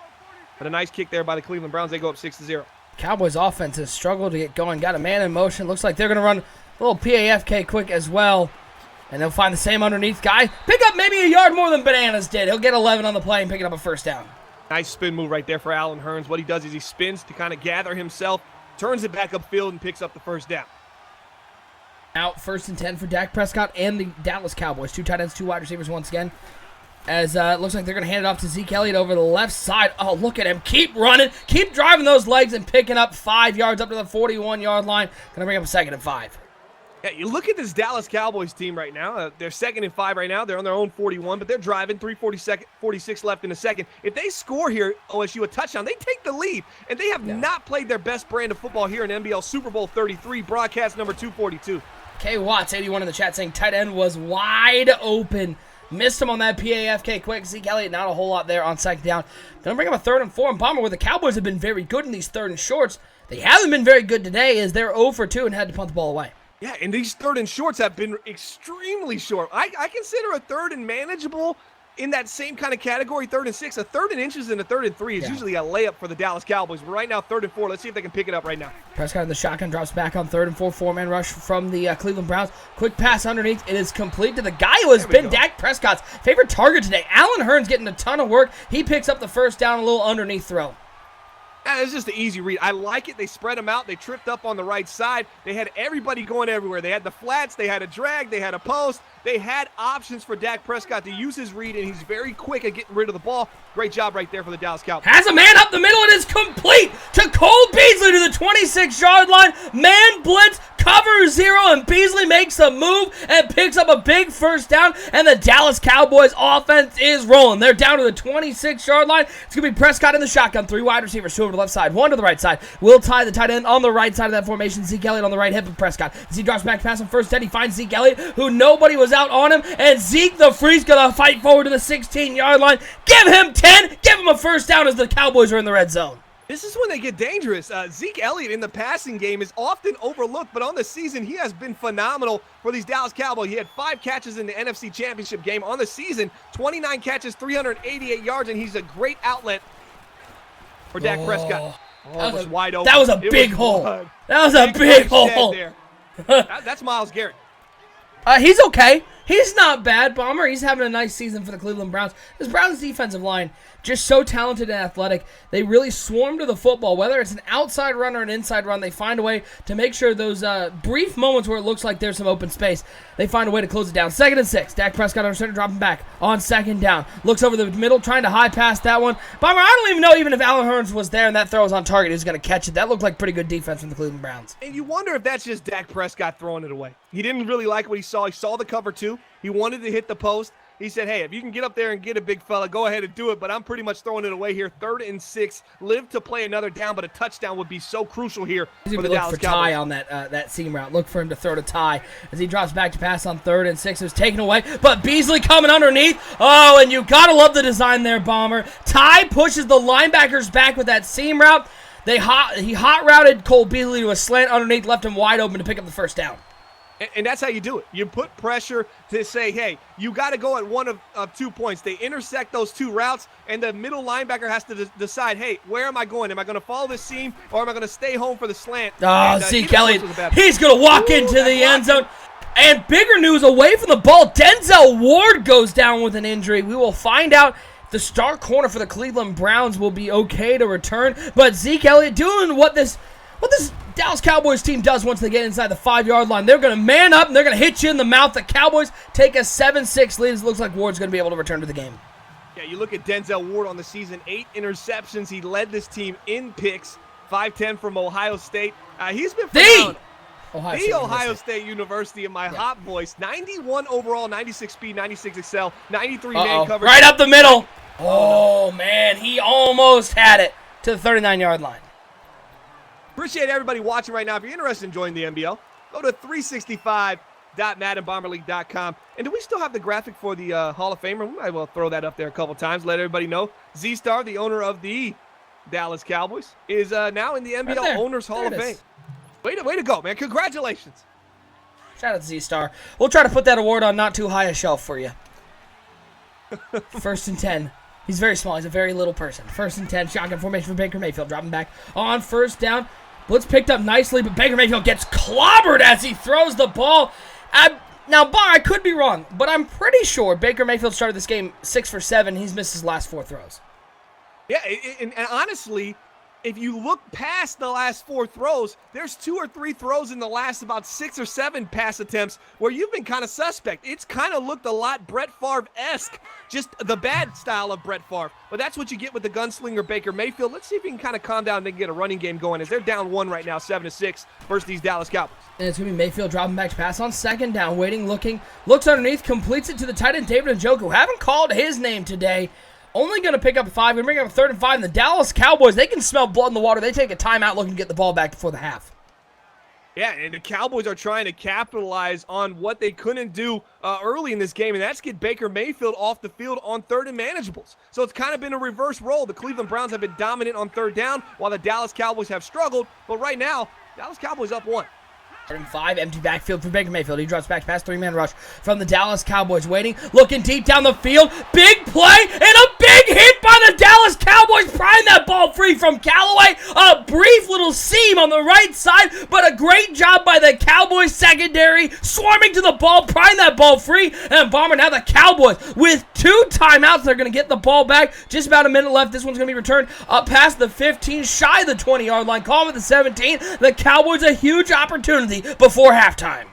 But a nice kick there by the Cleveland Browns. They go up 6-0. Cowboys offense has struggled to get going. Got a man in motion. Looks like they're going to run a little PAFK quick as well. And they'll find the same underneath guy. Pick up maybe a yard more than Bananas did. He'll get 11 on the play and pick it up a first down. Nice spin move right there for Allen Hurns. What he does is he spins to kind of gather himself, turns it back upfield, and picks up the first down. Out 1st and 10 for Dak Prescott and the Dallas Cowboys. 2 tight ends, 2 wide receivers once again. As it looks like they're going to hand it off to Zeke Elliott over the left side. Oh, look at him. Keep running. Keep driving those legs and picking up 5 yards up to the 41-yard line. Going to bring up a 2nd and 5. Yeah, you look at this Dallas Cowboys team right now. They're 2nd and 5 right now. They're on their own 41, but they're driving. 3:46 left in the second. If they score here, OSU a touchdown, they take the lead. And they have not played their best brand of football here in NBL Super Bowl 33, broadcast number 242. K. Watts, 81 in the chat, saying tight end was wide open. Missed him on that PAFK quick. Zeke Elliott, not a whole lot there on 2nd down. Gonna bring up a 3rd and 4 and Bomber, where the Cowboys have been very good in these 3rd and shorts. They haven't been very good today as they're 0 for 2 and had to punt the ball away. Yeah, and these 3rd and shorts have been extremely short. I consider a 3rd and manageable in that same kind of category, 3rd and 6, a 3rd and inches and a 3rd and 3 is usually a layup for the Dallas Cowboys. But right now, 3rd and 4. Let's see if they can pick it up right now. Prescott in the shotgun, drops back on 3rd and 4, 4-man rush from the Cleveland Browns. Quick pass underneath. It is complete to the guy who has been Dak Prescott's favorite target today. Allen Hurns getting a ton of work. He picks up the first down, a little underneath throw. It's just an easy read. I like it. They spread them out. They tripped up on the right side. They had everybody going everywhere. They had the flats. They had a drag. They had a post. They had options for Dak Prescott to use his read, and he's very quick at getting rid of the ball. Great job right there for the Dallas Cowboys. Has a man up the middle, and it's complete to Cole Beasley to the 26-yard line. Man blitz, cover 0, and Beasley makes a move and picks up a big first down, and the Dallas Cowboys offense is rolling. They're down to the 26-yard line. It's going to be Prescott in the shotgun, 3 wide receivers, 2 over the left side, 1 to the right side. Will tie the tight end on the right side of that formation. Zeke Elliott on the right hip of Prescott. As he drops back pass on first down, he finds Zeke Elliott, who nobody was out on him, and Zeke the Freak's going to fight forward to the 16-yard line. Give him 10. Give him a first down as the Cowboys are in the red zone. This is when they get dangerous. Zeke Elliott in the passing game is often overlooked, but on the season, he has been phenomenal for these Dallas Cowboys. He had 5 catches in the NFC Championship game. On the season, 29 catches, 388 yards, and he's a great outlet for Dak Prescott. That was wide open. That was a big hole. That was a big hole. That's Myles Garrett. He's okay. He's not bad, Bomber. He's having a nice season for the Cleveland Browns. This Browns defensive line, just so talented and athletic. They really swarm to the football. Whether it's an outside run or an inside run, they find a way to make sure those brief moments where it looks like there's some open space, they find a way to close it down. 2nd and 6. Dak Prescott under center, dropping back on 2nd down. Looks over the middle, trying to high pass that one. Bomber, I don't even know even if Allen Hurns was there and that throw was on target, who's going to catch it. That looked like pretty good defense from the Cleveland Browns. And you wonder if that's just Dak Prescott throwing it away. He didn't really like what he saw. He saw the cover 2. He wanted to hit the post. He said, hey, if you can get up there and get a big fella, go ahead and do it, but I'm pretty much throwing it away here. 3rd and 6. Live to play another down, but a touchdown would be so crucial here for the Dallas Cowboys. Ty on that seam route. Look for him to throw to Ty as he drops back to pass on 3rd and 6. It was taken away, but Beasley coming underneath. Oh, and you got to love the design there, Bomber. Ty pushes the linebackers back with that seam route. He hot routed Cole Beasley to a slant underneath, left him wide open to pick up the first down. And that's how you do it. You put pressure to say, hey, you got to go at one of 2 points. They intersect those 2 routes, and the middle linebacker has to decide, hey, where am I going? Am I going to follow this seam, or am I going to stay home for the slant? Zeke Elliott, he's going to walk into the end zone. And bigger news, away from the ball, Denzel Ward goes down with an injury. We will find out if the star corner for the Cleveland Browns will be okay to return. But Zeke Elliott doing what this Dallas Cowboys team does once they get inside the 5-yard line. They're going to man up, and they're going to hit you in the mouth. The Cowboys take a 7-6 lead. It looks like Ward's going to be able to return to the game. Yeah, you look at Denzel Ward on the season, 8 interceptions. He led this team in picks, 5'10" from Ohio State. He's been phenomenal. Ohio State University in my hot voice. 91 overall, 96 speed, 96 excel, 93 man coverage. Right up the middle. Oh, man, he almost had it to the 39-yard line. Appreciate everybody watching right now. If you're interested in joining the NBL, go to 365.maddenbomberleague.com. And do we still have the graphic for the Hall of Famer? We might well throw that up there a couple times. Let everybody know. Z-Star, the owner of the Dallas Cowboys, is now in the NBL Owners Hall of Fame. Way to go, man. Congratulations. Shout out to Z-Star. We'll try to put that award on not too high a shelf for you. 1st and 10. He's very small. He's a very little person. 1st and 10. Shotgun formation for Baker Mayfield. Dropping back on 1st down. Blitz picked up nicely, but Baker Mayfield gets clobbered as he throws the ball. Now, I could be wrong, but I'm pretty sure Baker Mayfield started this game 6 for 7. He's missed his last 4 throws. Yeah, and honestly, if you look past the last 4 throws, there's 2 or 3 throws in the last about 6 or 7 pass attempts where you've been kind of suspect. It's kind of looked a lot Brett Favre-esque, just the bad style of Brett Favre. But that's what you get with the gunslinger Baker Mayfield. Let's see if he can kind of calm down and get a running game going as they're down 1 right now, 7-6 versus these Dallas Cowboys. And it's going to be Mayfield dropping back to pass on 2nd down, waiting, looking, looks underneath, completes it to the tight end David Njoku. Haven't called his name today. Only going to pick up 5. Going to bring up 3rd and 5. And the Dallas Cowboys, they can smell blood in the water. They take a timeout looking to get the ball back before the half. Yeah, and the Cowboys are trying to capitalize on what they couldn't do early in this game, and that's get Baker Mayfield off the field on 3rd and manageables. So it's kind of been a reverse role. The Cleveland Browns have been dominant on 3rd down, while the Dallas Cowboys have struggled. But right now, Dallas Cowboys up 1. And 5, empty backfield for Baker Mayfield. He drops back past 3-man rush from the Dallas Cowboys. Waiting, looking deep down the field. Big play and a big hit by the Dallas Cowboys. Prying that ball free from Callaway. A brief little seam on the right side, but a great job by the Cowboys secondary. Swarming to the ball, prying that ball free. And Bomber, now the Cowboys with 2 timeouts. They're going to get the ball back. Just about a minute left. This one's going to be returned up past the 15, shy of the 20-yard line. Call it the 17. The Cowboys a huge opportunity before halftime.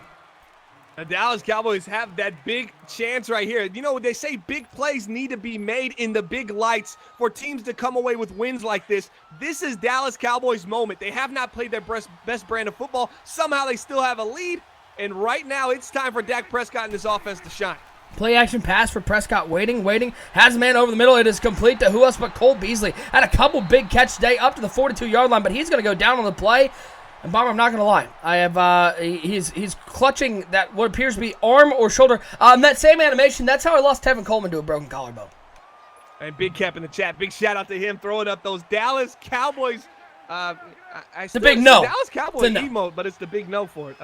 The Dallas Cowboys have that big chance right here. You know, they say big plays need to be made in the big lights for teams to come away with wins like this. This is Dallas Cowboys' moment. They have not played their best brand of football. Somehow they still have a lead, and right now it's time for Dak Prescott and this offense to shine. Play action pass for Prescott, waiting, has a man over the middle. It is complete to who else but Cole Beasley. Had a couple big catches today up to the 42-yard line, but he's going to go down on the play. And Bomber, I'm not going to lie. I have he's clutching that what appears to be arm or shoulder. That same animation, that's how I lost Tevin Coleman to a broken collarbone. And Big Cap in the chat. Big shout out to him throwing up those Dallas Cowboys. It's a big no. Dallas Cowboys no. emote, but it's the big no for it.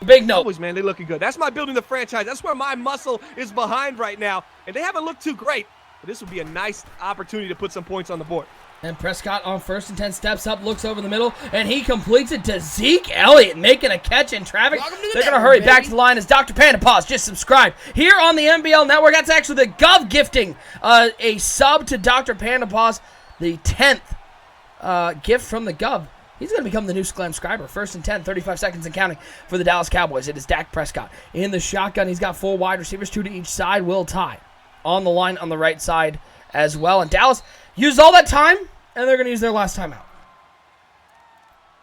Big no. Cowboys, man, they looking good. That's my building the franchise. That's where my muscle is behind right now. And they haven't looked too great. But this would be a nice opportunity to put some points on the board. And Prescott on 1st and 10 steps up, looks over the middle, and he completes it to Zeke Elliott, making a catch in traffic. They're going to hurry back to the line as Dr. Panda Paws just subscribed here on the NBL Network. That's actually the Gov gifting a sub to Dr. Panda Paws, the 10th gift from the Gov. He's going to become the new subscriber. 1st and 10, 35 seconds and counting for the Dallas Cowboys. It is Dak Prescott in the shotgun. He's got 4 wide receivers, 2 to each side. Will tie on the line on the right side as well. And Dallas used all that time, and they're going to use their last timeout.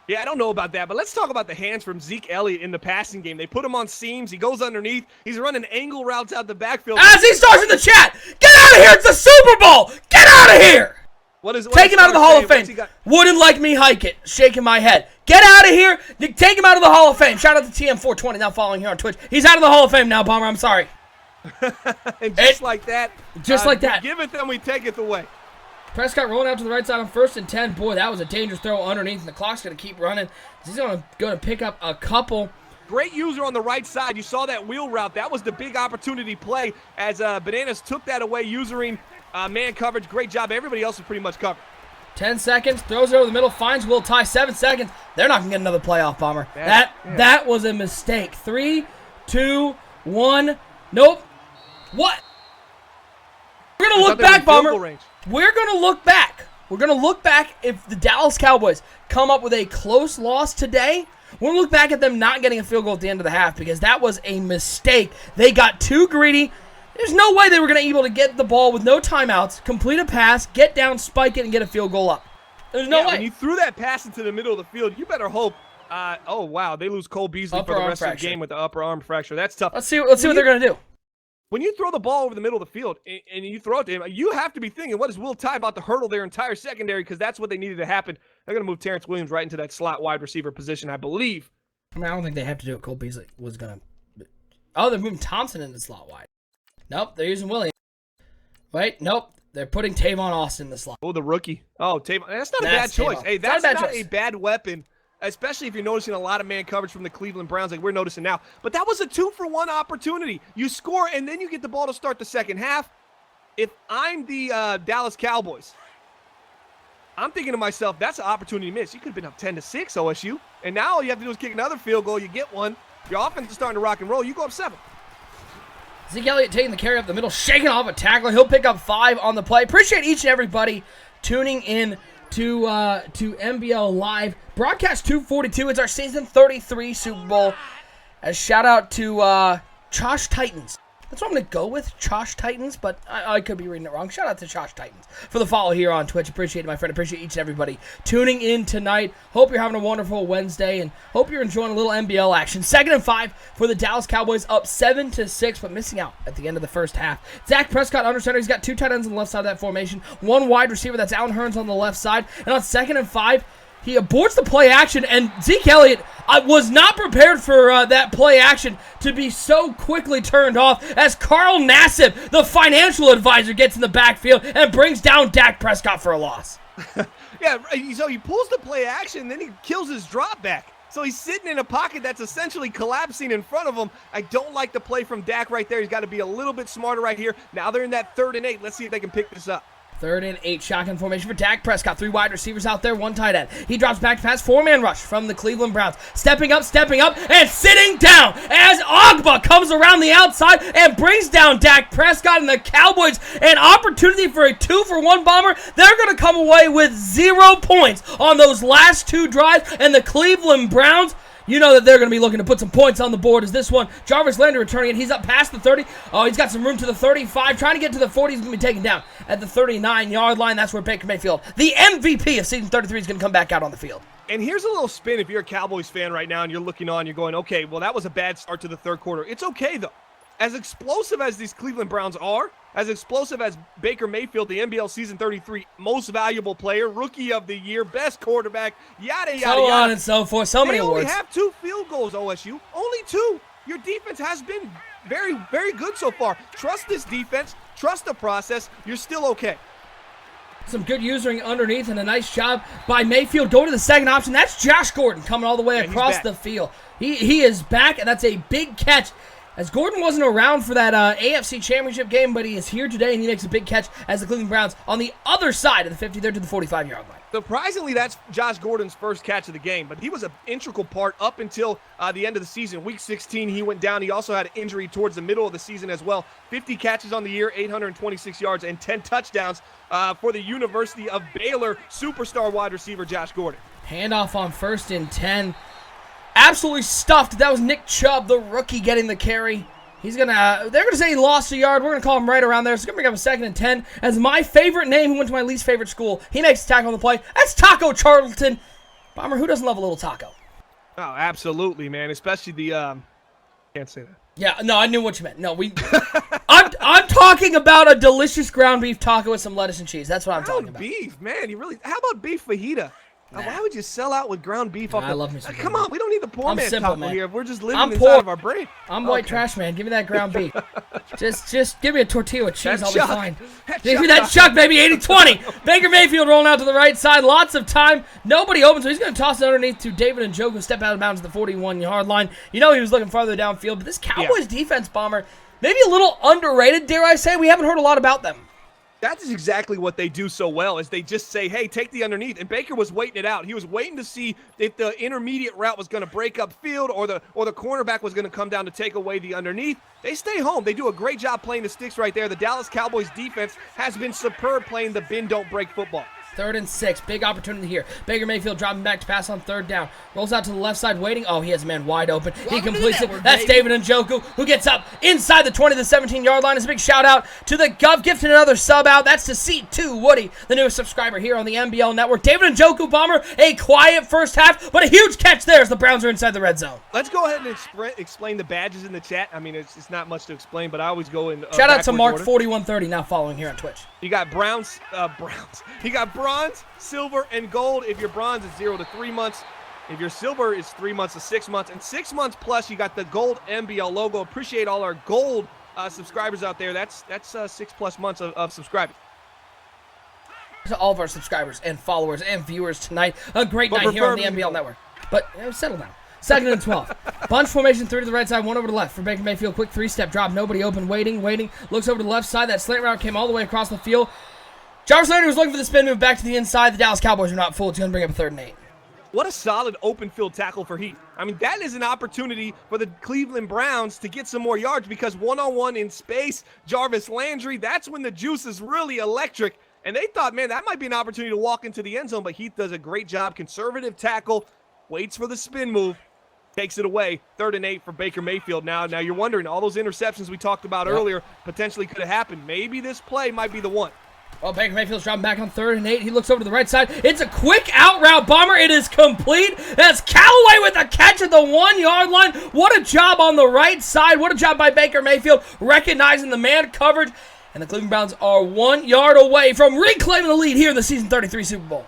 Yeah, I don't know about that, but let's talk about the hands from Zeke Elliott in the passing game. They put him on seams. He goes underneath. He's running angle routes out the backfield. As he starts in the chat, get out of here. It's the Super Bowl. Get out of here. Take him out of the Hall of Fame. Wouldn't like me hike it. Shaking my head. Get out of here. Take him out of the Hall of Fame. Shout out to TM420 now following here on Twitch. He's out of the Hall of Fame now, Bomber. I'm sorry. And just like that. Just like that. Give it them, we take it away. Prescott rolling out to the right side on 1st and 10. Boy, that was a dangerous throw underneath, and the clock's going to keep running. He's going to pick up a couple. Great user on the right side. You saw that wheel route. That was the big opportunity play as Bananas took that away, using man coverage. Great job. Everybody else is pretty much covered. 10 seconds, throws it over the middle, finds Will Tie. 7 seconds. They're not going to get another playoff, Bomber. That was a mistake. 3, 2, 1. Nope. What? We're going to look back, Bomber. We're going to look back. We're going to look back if the Dallas Cowboys come up with a close loss today. We're going to look back at them not getting a field goal at the end of the half because that was a mistake. They got too greedy. There's no way they were going to be able to get the ball with no timeouts, complete a pass, get down, spike it, and get a field goal up. There's no way. When you threw that pass into the middle of the field, you better hope. Oh, wow. They lose Cole Beasley for the rest of the game with the upper arm fracture. That's tough. Let's see what they're going to do. When you throw the ball over the middle of the field and you throw it to him, you have to be thinking, what is Will Tye about to hurdle their entire secondary? Because that's what they needed to happen. They're going to move Terrence Williams right into that slot wide receiver position, I believe. I mean, I don't think they have to do it. Cole Beasley was going to. Oh, they're moving Thompson into the slot wide. Nope, they're using Williams. Wait, nope. They're putting Tavon Austin in the slot. Oh, the rookie. Oh, Tavon. That's not a bad choice. Hey, that's not a bad weapon. Especially if you're noticing a lot of man coverage from the Cleveland Browns like we're noticing now. But that was a 2-for-1 opportunity. You score, and then you get the ball to start the second half. If I'm the Dallas Cowboys, I'm thinking to myself, that's an opportunity missed. You could have been up 10-6, OSU. And now all you have to do is kick another field goal. You get one. Your offense is starting to rock and roll. You go up 7. Zeke Elliott taking the carry up the middle, shaking off a tackler. He'll pick up 5 on the play. Appreciate each and everybody tuning in to NBL Live. Broadcast 242. It's our season 33 Super Bowl. A shout out to Josh Titans. That's what I'm going to go with, Josh Titans, but I could be reading it wrong. Shout out to Josh Titans for the follow here on Twitch. Appreciate it, my friend. Appreciate each and everybody tuning in tonight. Hope you're having a wonderful Wednesday, and hope you're enjoying a little NBL action. 2nd and 5 for the Dallas Cowboys, up 7-6, but missing out at the end of the first half. Dak Prescott under center. He's got 2 tight ends on the left side of that formation. 1 wide receiver. That's Allen Hurns on the left side. And on 2nd and 5, he aborts the play action, and Zeke Elliott was not prepared for that play action to be so quickly turned off as Carl Nassib, the financial advisor, gets in the backfield and brings down Dak Prescott for a loss. Yeah, so he pulls the play action, then he kills his drop back. So he's sitting in a pocket that's essentially collapsing in front of him. I don't like the play from Dak right there. He's got to be a little bit smarter right here. Now they're in that 3rd and 8. Let's see if they can pick this up. 3rd and 8, shotgun formation for Dak Prescott. 3 wide receivers out there, 1 tight end. He drops back to pass, 4-man rush from the Cleveland Browns. Stepping up, and sitting down as Ogba comes around the outside and brings down Dak Prescott, and the Cowboys an opportunity for a 2-for-1 bomber. They're going to come away with 0 points on those last 2 drives, and the Cleveland Browns, you know that they're going to be looking to put some points on the board as this one. Jarvis Landry returning it. He's up past the 30. Oh, he's got some room to the 35. Trying to get to the 40. He's going to be taken down at the 39-yard line. That's where Baker Mayfield, the MVP of season 33, is going to come back out on the field. And here's a little spin if you're a Cowboys fan right now and you're looking on, you're going, okay, well, that was a bad start to the 3rd quarter. It's okay, though. As explosive as these Cleveland Browns are, as explosive as Baker Mayfield, the NBL season 33 most valuable player, rookie of the year, best quarterback, yada, yada, So yada. on and so forth. So many awards. They only have 2 field goals, OSU. Only 2. Your defense has been very, very good so far. Trust this defense. Trust the process. You're still okay. Some good using underneath and a nice job by Mayfield. Going to the second option. That's Josh Gordon coming all the way across the field. He is back, and that's a big catch. As Gordon wasn't around for that AFC Championship game, but he is here today, and he makes a big catch as the Cleveland Browns on the other side of the 50 there to the 45-yard line. Surprisingly, that's Josh Gordon's first catch of the game, but he was an integral part up until the end of the season. Week 16, he went down. He also had an injury towards the middle of the season as well. 50 catches on the year, 826 yards, and 10 touchdowns for the University of Baylor superstar wide receiver Josh Gordon. Handoff on 1st and 10. Absolutely stuffed. That was Nick Chubb, the rookie, getting the carry. They're gonna say he lost a yard. We're gonna call him right around there. So it's gonna bring up a 2nd and 10. As my favorite name, who went to my least favorite school, he makes the tackle on the play. That's Taco Charlton. Bomber, who doesn't love a little taco? Oh, absolutely, man. Especially the can't say that. Yeah, no, I knew what you meant. No, I'm talking about a delicious ground beef taco with some lettuce and cheese. That's what I'm talking about. Ground beef, man. How about beef fajita? Nah. Why would you sell out with ground beef? I love me some Come on, we don't need the poor man simple, taco man. here. We're just living I'm inside poor. of our brain. I'm white trash, man. Give me that ground beef. just give me a tortilla with cheese. I'll be fine. Give me that chuck, baby. 80-20. Baker Mayfield rolling out to the right side. Lots of time. Nobody open, so he's going to toss it underneath to David Njoku. Step out of bounds at the 41-yard line. You know he was looking farther downfield, but this Cowboys defense, Bomber, maybe a little underrated, dare I say. We haven't heard a lot about them. That's exactly what they do so well, is they just say, hey, take the underneath. And Baker was waiting it out. He was waiting to see if the intermediate route was going to break up field or the cornerback was going to come down to take away the underneath. They stay home. They do a great job playing the sticks right there. The Dallas Cowboys defense has been superb playing the bend, don't break football. 3rd and 6. Big opportunity here. Baker Mayfield dropping back to pass on 3rd down. Rolls out to the left side waiting. Oh, he has a man wide open. He completes it. That's David Njoku, who gets up inside the 20 to the 17-yard line. It's a big shout out to the Gov, gifting another sub out. That's to Seat 2 Woody, the newest subscriber here on the NBL Network. David Njoku, Bomber, a quiet first half, but a huge catch there as the Browns are inside the red zone. Let's go ahead and explain the badges in the chat. I mean, it's not much to explain, but I always go in shout out to Mark4130 now following here on Twitch. You got Browns. You got bronze, silver, and gold. If your bronze is 0 to 3 months. If your silver is 3 months to 6 months. And 6 months plus, you got the gold NBL logo. Appreciate all our gold subscribers out there. That's 6+ months of subscribing. To all of our subscribers and followers and viewers tonight. A great night here on the NBL Network. But settle down. 2nd and 12. Bunch formation, 3 to the right side, 1 over to the left for Baker Mayfield. Quick 3-step drop. Nobody open. Waiting. Looks over to the left side. That slant route came all the way across the field. Jarvis Landry was looking for the spin move back to the inside. The Dallas Cowboys are not full. It's going to bring up a 3rd and 8. What a solid open field tackle for Heat. I mean, that is an opportunity for the Cleveland Browns to get some more yards because one-on-one in space, Jarvis Landry, that's when the juice is really electric. And they thought, man, that might be an opportunity to walk into the end zone, but Heath does a great job. Conservative tackle, waits for the spin move, takes it away. 3rd and 8 for Baker Mayfield. Now you're wondering, all those interceptions we talked about earlier potentially could have happened. Maybe this play might be the one. Well, Baker Mayfield's dropping back on 3rd and 8. He looks over to the right side. It's a quick out route, Bomber. It is complete. That's Callaway with a catch at the 1-yard line. What a job on the right side. What a job by Baker Mayfield recognizing the man coverage. And the Cleveland Browns are 1 yard away from reclaiming the lead here in the Season 33 Super Bowl.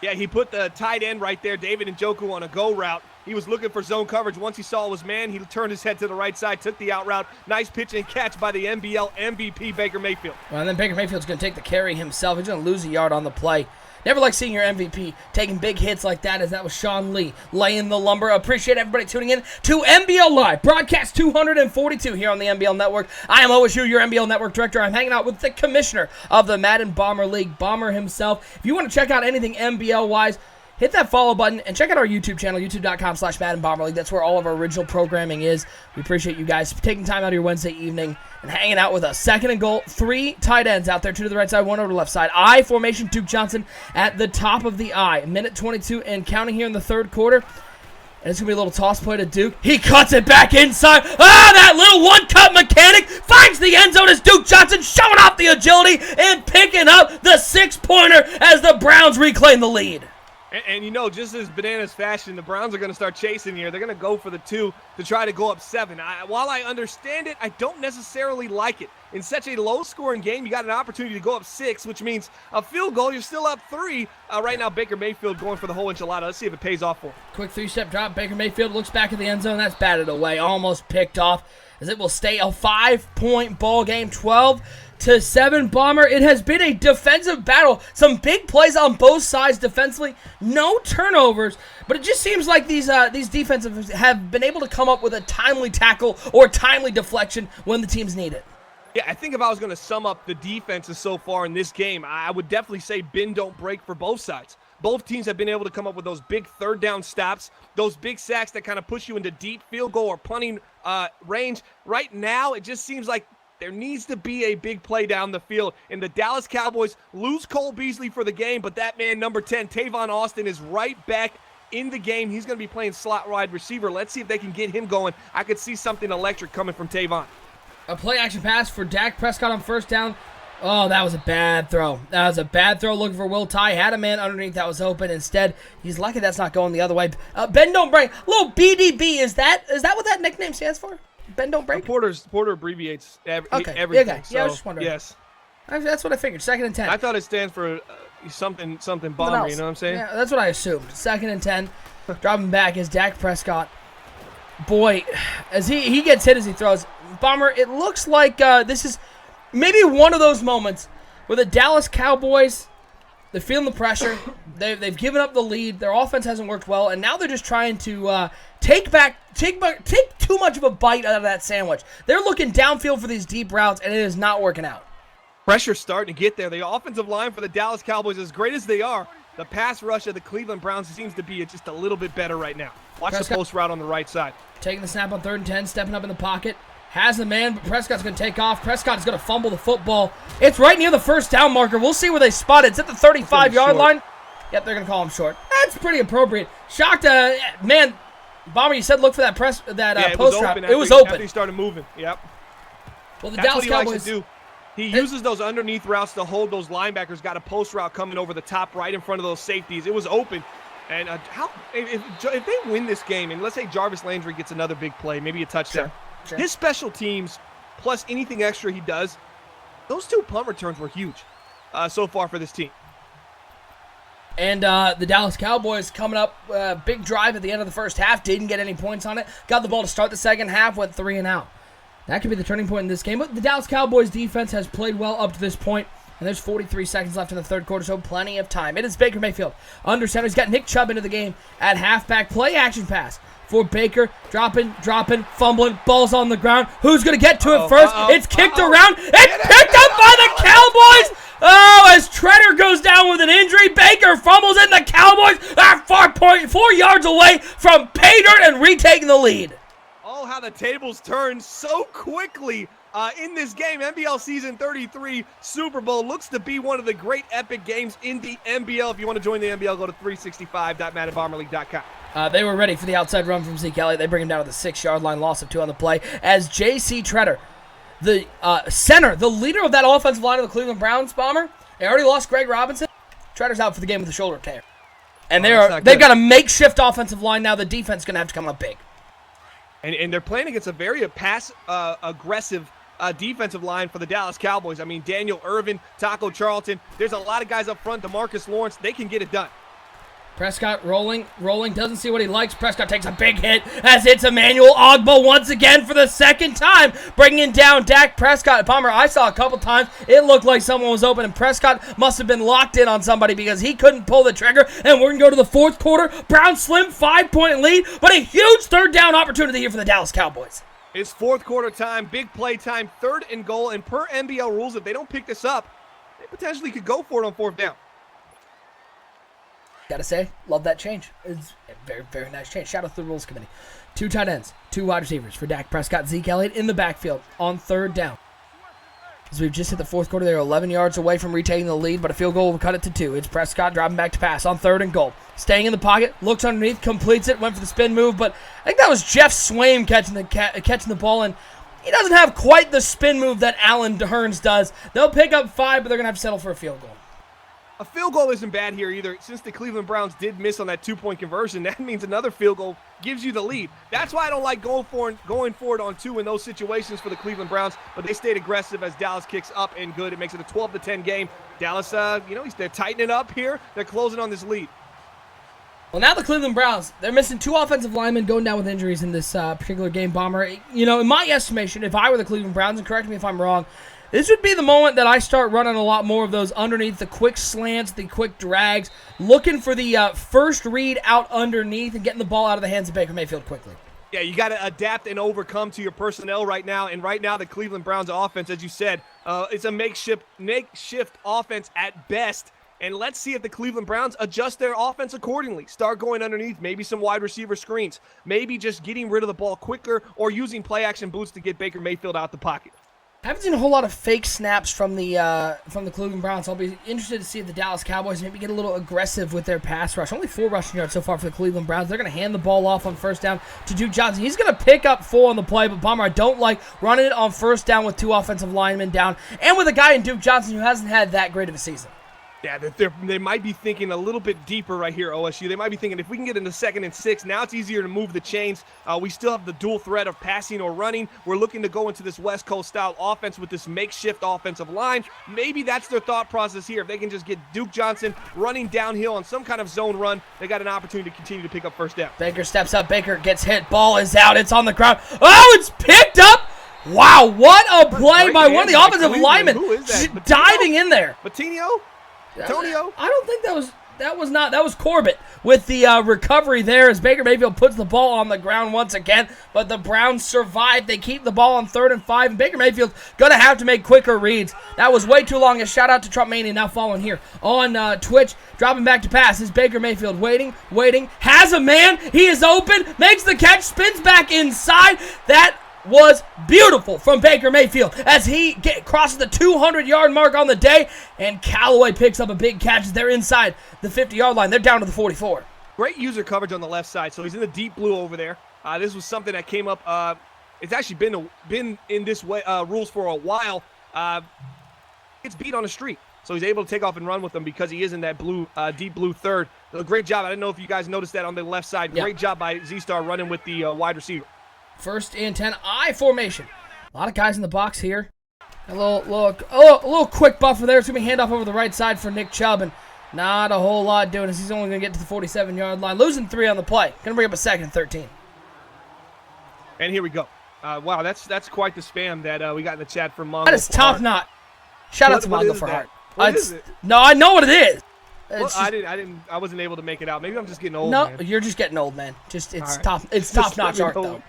Yeah, he put the tight end right there, David Njoku, on a go route. He was looking for zone coverage. Once he saw his man, he turned his head to the right side, took the out route. Nice pitch and catch by the NBL MVP, Baker Mayfield. Well, and then Baker Mayfield's going to take the carry himself. He's going to lose a yard on the play. Never like seeing your MVP taking big hits like that, as that was Sean Lee laying the lumber. Appreciate everybody tuning in to NBL Live, broadcast 242 here on the NBL Network. I am OSU, your NBL Network director. I'm hanging out with the commissioner of the Madden Bomber League, Bomber himself. If you want to check out anything NBL-wise, hit that follow button and check out our YouTube channel, youtube.com/Madden Bomber League. That's where all of our original programming is. We appreciate you guys taking time out of your Wednesday evening and hanging out with us. Second and goal, 3 tight ends out there, 2 to the right side, 1 over to the left side. I formation, Duke Johnson at the top of the I. Minute 22 and counting here in the third quarter. And it's going to be a little toss play to Duke. He cuts it back inside. That little one-cut mechanic finds the end zone as Duke Johnson showing off the agility and picking up the 6-pointer as the Browns reclaim the lead. And you know, just as bananas fashion, the Browns are going to start chasing here. They're going to go for the 2 to try to go up 7. While I understand it, I don't necessarily like it. In such a low-scoring game, you got an opportunity to go up 6, which means a field goal. You're still up 3. Right now, Baker Mayfield going for the whole enchilada. Let's see if it pays off for him. Quick 3-step drop. Baker Mayfield looks back at the end zone. That's batted away. Almost picked off, as it will stay a 5-point ball game, 12-7. Bomber. It has been a defensive battle. Some big plays on both sides defensively. No turnovers, but it just seems like these defensives have been able to come up with a timely tackle or timely deflection when the teams need it. Yeah, I think if I was going to sum up the defenses so far in this game, I would definitely say bend, don't break for both sides. Both teams have been able to come up with those big third down stops, those big sacks that kind of push you into deep field goal or punting range. Right now, it just seems like there needs to be a big play down the field. And the Dallas Cowboys lose Cole Beasley for the game, but that man, number 10, Tavon Austin, is right back in the game. He's going to be playing slot wide receiver. Let's see if they can get him going. I could see something electric coming from Tavon. A play-action pass for Dak Prescott on first down. Oh, that was a bad throw. That was a bad throw looking for Will Tye. Had a man underneath that was open. Instead, he's lucky that's not going the other way. Ben Don't Break. Little BDB. Is that what that nickname stands for? Ben Don't Break? Porter abbreviates everything. Okay. So, Yeah, I was just wondering. Yes. That's what I figured. 2nd and 10. I thought it stands for something bomber, you know what I'm saying? Yeah, that's what I assumed. 2nd and 10. Dropping back is Dak Prescott. Boy, as he gets hit as he throws. Bomber, it looks like this is maybe one of those moments where the Dallas Cowboys, they're feeling the pressure. They've given up the lead. Their offense hasn't worked well, and now they're just trying to take too much of a bite out of that sandwich. They're looking downfield for these deep routes, and it is not working out. Pressure's starting to get there. The offensive line for the Dallas Cowboys, as great as they are, the pass rush of the Cleveland Browns seems to be just a little bit better right now. Watch the post route on the right side. Taking the snap on 3rd and 10, stepping up in the pocket. Has the man, but Prescott's going to take off. Prescott is going to fumble the football. It's right near the first down marker. We'll see where they spot it. It's at the 35-yard line. Yep, they're going to call him short. That's pretty appropriate. Shocked, man. Bomber, you said look for that post route. It was open. After he started moving. Yep. Well, the That's Dallas what he Cowboys likes to do. He uses those underneath routes to hold those linebackers. Got a post route coming over the top right in front of those safeties. It was open. And if they win this game, and let's say Jarvis Landry gets another big play, maybe a touchdown, Sure. His special teams plus anything extra he does, those 2 punt returns were huge so far for this team. And the Dallas Cowboys coming up, big drive at the end of the first half, didn't get any points on it. Got the ball to start the second half, went 3 and out. That could be the turning point in this game. But the Dallas Cowboys defense has played well up to this point, and there's 43 seconds left in the third quarter, so plenty of time. It is Baker Mayfield under center. He's got Nick Chubb into the game at halfback. Play action pass for Baker. Dropping, fumbling. Ball's on the ground. Who's going to get to it first? It's kicked around. It's picked up by the Cowboys. As Treader goes down with an injury, Baker fumbles in. The Cowboys are 4 yards away from pay dirt and retaking the lead. Oh, how the tables turn so quickly in this game. NBL Season 33 Super Bowl looks to be one of the great epic games in the NBL. If you want to join the NBL, go to 365.maddenbomberleague.com. They were ready for the outside run from Zeke Elliott. They bring him down to the 6-yard line, loss of 2 on the play. As J.C. Treader, the center, the leader of that offensive line of the Cleveland Browns, Bomber, they already lost Greg Robinson. Treader's out for the game with a shoulder tear. And they've got a makeshift offensive line now. The defense is going to have to come up big. And they're playing against a very aggressive defensive line for the Dallas Cowboys. I mean, Daniel Irvin, Taco Charlton. There's a lot of guys up front. DeMarcus Lawrence. They can get it done. Prescott rolling, doesn't see what he likes. Prescott takes a big hit as it's Emmanuel Ogbah once again for the second time, bringing down Dak Prescott. Palmer, I saw a couple times, it looked like someone was open, and Prescott must have been locked in on somebody because he couldn't pull the trigger, and we're going to go to the fourth quarter. Browns slim 5-point lead, but a huge third down opportunity here for the Dallas Cowboys. It's fourth quarter time, big play time, 3rd and goal, and per NBL rules, if they don't pick this up, they potentially could go for it on 4th down. Gotta say, love that change. It's a very, very nice change. Shout out to the rules committee. 2 tight ends, 2 wide receivers for Dak Prescott, Zeke Elliott in the backfield on 3rd down. As we've just hit the fourth quarter, they're 11 yards away from retaking the lead, but a field goal will cut it to 2. It's Prescott driving back to pass on 3rd and goal. Staying in the pocket, looks underneath, completes it, went for the spin move, but I think that was Jeff Swaim catching the ball, and he doesn't have quite the spin move that Alan Hearns does. They'll pick up 5, but they're going to have to settle for a field goal. A field goal isn't bad here either. Since the Cleveland Browns did miss on that 2-point conversion, that means another field goal gives you the lead. That's why I don't like going forward on 2 in those situations for the Cleveland Browns, but they stayed aggressive as Dallas kicks up and good. It makes it a 12-10 game. Dallas, they're tightening up here. They're closing on this lead. Well, now the Cleveland Browns, they're missing 2 offensive linemen going down with injuries in this particular game, Bomber. In my estimation, if I were the Cleveland Browns, and correct me if I'm wrong, this would be the moment that I start running a lot more of those underneath, the quick slants, the quick drags, looking for the first read out underneath and getting the ball out of the hands of Baker Mayfield quickly. Yeah, you got to adapt and overcome to your personnel right now. And right now, the Cleveland Browns offense, as you said, it's a makeshift offense at best. And let's see if the Cleveland Browns adjust their offense accordingly. Start going underneath, maybe some wide receiver screens, maybe just getting rid of the ball quicker or using play-action boots to get Baker Mayfield out the pocket. I haven't seen a whole lot of fake snaps from the Cleveland Browns. I'll be interested to see if the Dallas Cowboys maybe get a little aggressive with their pass rush. Only 4 rushing yards so far for the Cleveland Browns. They're going to hand the ball off on 1st down to Duke Johnson. He's going to pick up 4 on the play, but Bomber, I don't like running it on 1st down with 2 offensive linemen down and with a guy in Duke Johnson who hasn't had that great of a season. Yeah, they might be thinking a little bit deeper right here, OSU. They might be thinking if we can get into 2nd and 6, now it's easier to move the chains. We still have the dual threat of passing or running. We're looking to go into this West Coast style offense with this makeshift offensive line. Maybe that's their thought process here. If they can just get Duke Johnson running downhill on some kind of zone run, they got an opportunity to continue to pick up 1st down. Baker steps up. Baker gets hit. Ball is out. It's on the ground. Oh, it's picked up. Wow, what a play by one of the offensive linemen. Who is that? Diving in there. Patino? Antonio? I don't think that was Corbett with the recovery there as Baker Mayfield puts the ball on the ground once again, but the Browns survive. They keep the ball on 3rd and 5, and Baker Mayfield's going to have to make quicker reads. That was way too long. A shout out to Trump Mania now following here on Twitch. Dropping back to pass is Baker Mayfield waiting, has a man. He is open, makes the catch, spins back inside. That was beautiful from Baker Mayfield as he crosses the 200-yard mark on the day, and Callaway picks up a big catch as they're inside the 50-yard line. They're down to the 44. Great user coverage on the left side, so he's in the deep blue over there. This was something that came up. It's actually been in this way rules for a while. It's beat on the street, so he's able to take off and run with them because he is in that blue, deep blue 3rd. A great job. I don't know if you guys noticed that on the left side. Yeah. Great job by Z-Star running with the wide receiver. 1st and 10, I formation. A lot of guys in the box here. A little quick buffer there. It's going to be handoff over the right side for Nick Chubb, and not a whole lot doing as he's only going to get to the 47-yard line. Losing 3 on the play. Going to bring up a 2nd and 13. And here we go. Wow, that's quite the spam that we got in the chat from Mongo. That is top notch. Shout out to Mongo for Heart. What is it? No, I know what it is. Well, I wasn't able to make it out. Maybe I'm just getting old. No, man. You're just getting old, man. It's right. top. It's top notch art though.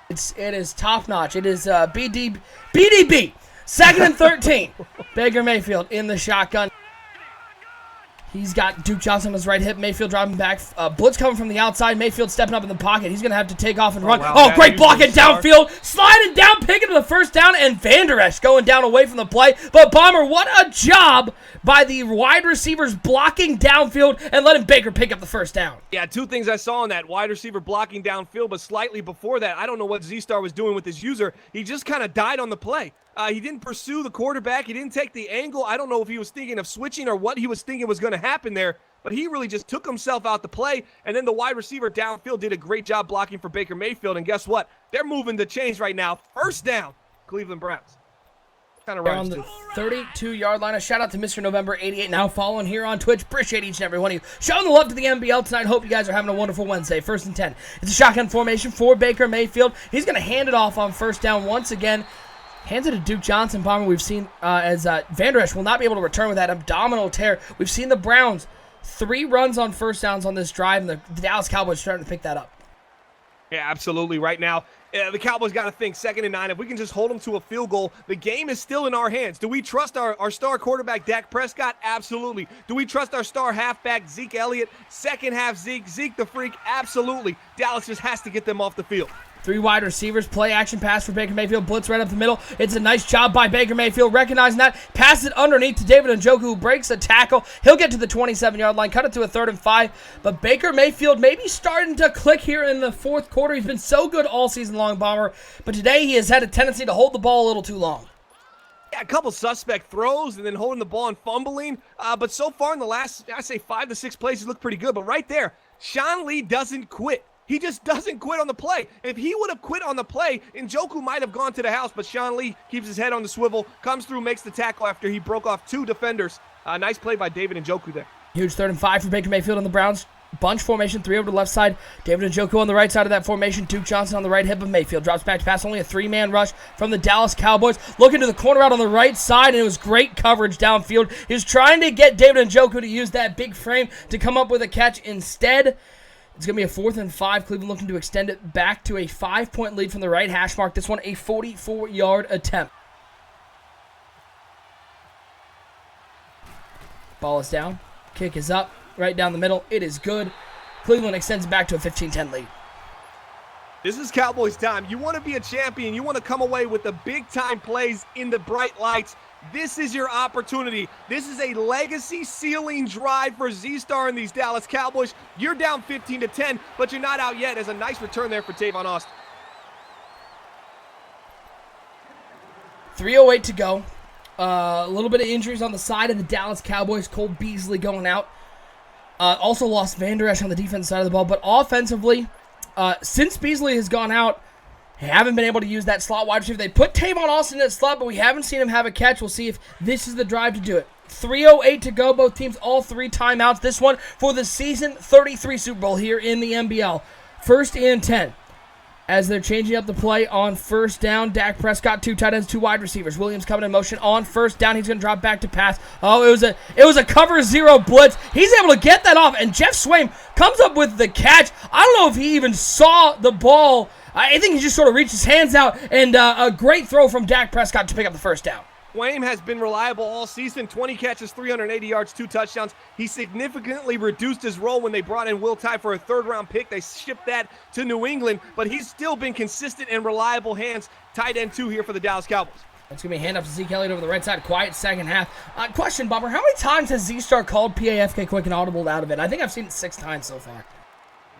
It is top notch. It is BDB. 2nd and 13. Baker Mayfield in the shotgun. He's got Duke Johnson on his right hip. Mayfield driving back. Blitz coming from the outside.Mayfield stepping up in the pocket. He's going to have to take off and run. Wow, Great blocking downfield. Sliding down, picking to the 1st down, and Van Der Esch going down away from the play. But Bomber, what a job by the wide receivers blocking downfield and letting Baker pick up the 1st down. Yeah, 2 things I saw in that. Wide receiver blocking downfield, but slightly before that, I don't know what Z-Star was doing with his user. He just kind of died on the play. He didn't pursue the quarterback. He didn't take the angle. I don't know if he was thinking of switching or what he was thinking was going to happen there, but he really just took himself out the play, and then the wide receiver downfield did a great job blocking for Baker Mayfield, and guess what? They're moving the chains right now. 1st down, Cleveland Browns. Kind of They're rhymes on the too. 32-yard line. A shout out to Mr. November 88 now following here on Twitch. Appreciate each and every one of you showing the love to the NBL tonight. Hope you guys are having a wonderful Wednesday. 1st and 10. It's a shotgun formation for Baker Mayfield. He's going to hand it off on 1st down once again. Hands it to Duke Johnson. Bomber, we've seen as Van Der Esch will not be able to return with that abdominal tear. We've seen the Browns 3 runs on 1st downs on this drive, and the Dallas Cowboys starting to pick that up. Yeah, absolutely. Right now, the Cowboys got to think 2nd and 9. If we can just hold them to a field goal, the game is still in our hands. Do we trust our star quarterback, Dak Prescott? Absolutely. Do we trust our star halfback, Zeke Elliott? Second half, Zeke the Freak? Absolutely. Dallas just has to get them off the field. 3 wide receivers, play action pass for Baker Mayfield, blitz right up the middle. It's a nice job by Baker Mayfield, recognizing that. Pass it underneath to David Njoku, who breaks a tackle. He'll get to the 27-yard line, cut it to a 3rd and 5. But Baker Mayfield maybe starting to click here in the 4th quarter. He's been so good all season long, Bomber. But today he has had a tendency to hold the ball a little too long. Yeah, a couple suspect throws and then holding the ball and fumbling. But so far in the last, I say 5 to 6 plays, he's looked pretty good. But right there, Sean Lee doesn't quit. He just doesn't quit on the play. If he would have quit on the play, Njoku might have gone to the house, but Sean Lee keeps his head on the swivel, comes through, makes the tackle after he broke off 2 defenders. Nice play by David Njoku there. Huge 3rd and 5 for Baker Mayfield on the Browns. Bunch formation, 3 over to the left side. David Njoku on the right side of that formation. Duke Johnson on the right hip of Mayfield. Drops back to pass, only a 3-man rush from the Dallas Cowboys. Looking to the corner out on the right side, and it was great coverage downfield. He was trying to get David Njoku to use that big frame to come up with a catch. Instead, it's going to be a 4th and 5. Cleveland looking to extend it back to a 5-point lead from the right hash mark. This one a 44-yard attempt. Ball is down. Kick is up. Right down the middle. It is good. Cleveland extends it back to a 15-10 lead. This is Cowboys time. You want to be a champion. You want to come away with the big-time plays in the bright lights. This is your opportunity. This is a legacy ceiling drive for Z-Star and these Dallas Cowboys. You're down 15-10, but you're not out yet. There's a nice return there for Tavon Austin. 3:08 to go. A little bit of injuries on the side of the Dallas Cowboys. Cole Beasley going out. Also lost Van Der Esch on the defense side of the ball. But offensively, since Beasley has gone out, haven't been able to use that slot wide receiver. They put Tavon Austin in that slot, but we haven't seen him have a catch. We'll see if this is the drive to do it. 3:08 to go. Both teams all 3 timeouts. This one for the season 33 Super Bowl here in the NBL. 1st and 10. As they're changing up the play on 1st down, Dak Prescott, 2 tight ends, 2 wide receivers. Williams coming in motion on 1st down. He's going to drop back to pass. Oh, it was a cover 0 blitz. He's able to get that off, and Jeff Swaim comes up with the catch. I don't know if he even saw the ball. I think he just sort of reached his hands out, and a great throw from Dak Prescott to pick up the 1st down. Swaim has been reliable all season. 20 catches, 380 yards, 2 touchdowns. He significantly reduced his role when they brought in Will Tye for a 3rd-round pick. They shipped that to New England, but he's still been consistent and reliable hands. Tight end 2 here for the Dallas Cowboys. That's going to be a hand up to Zeke Elliott over the right side. Quiet 2nd half. Question, Bomber, how many times has Z-Star called PAFK quick and audible out of it? I think I've seen it 6 times so far.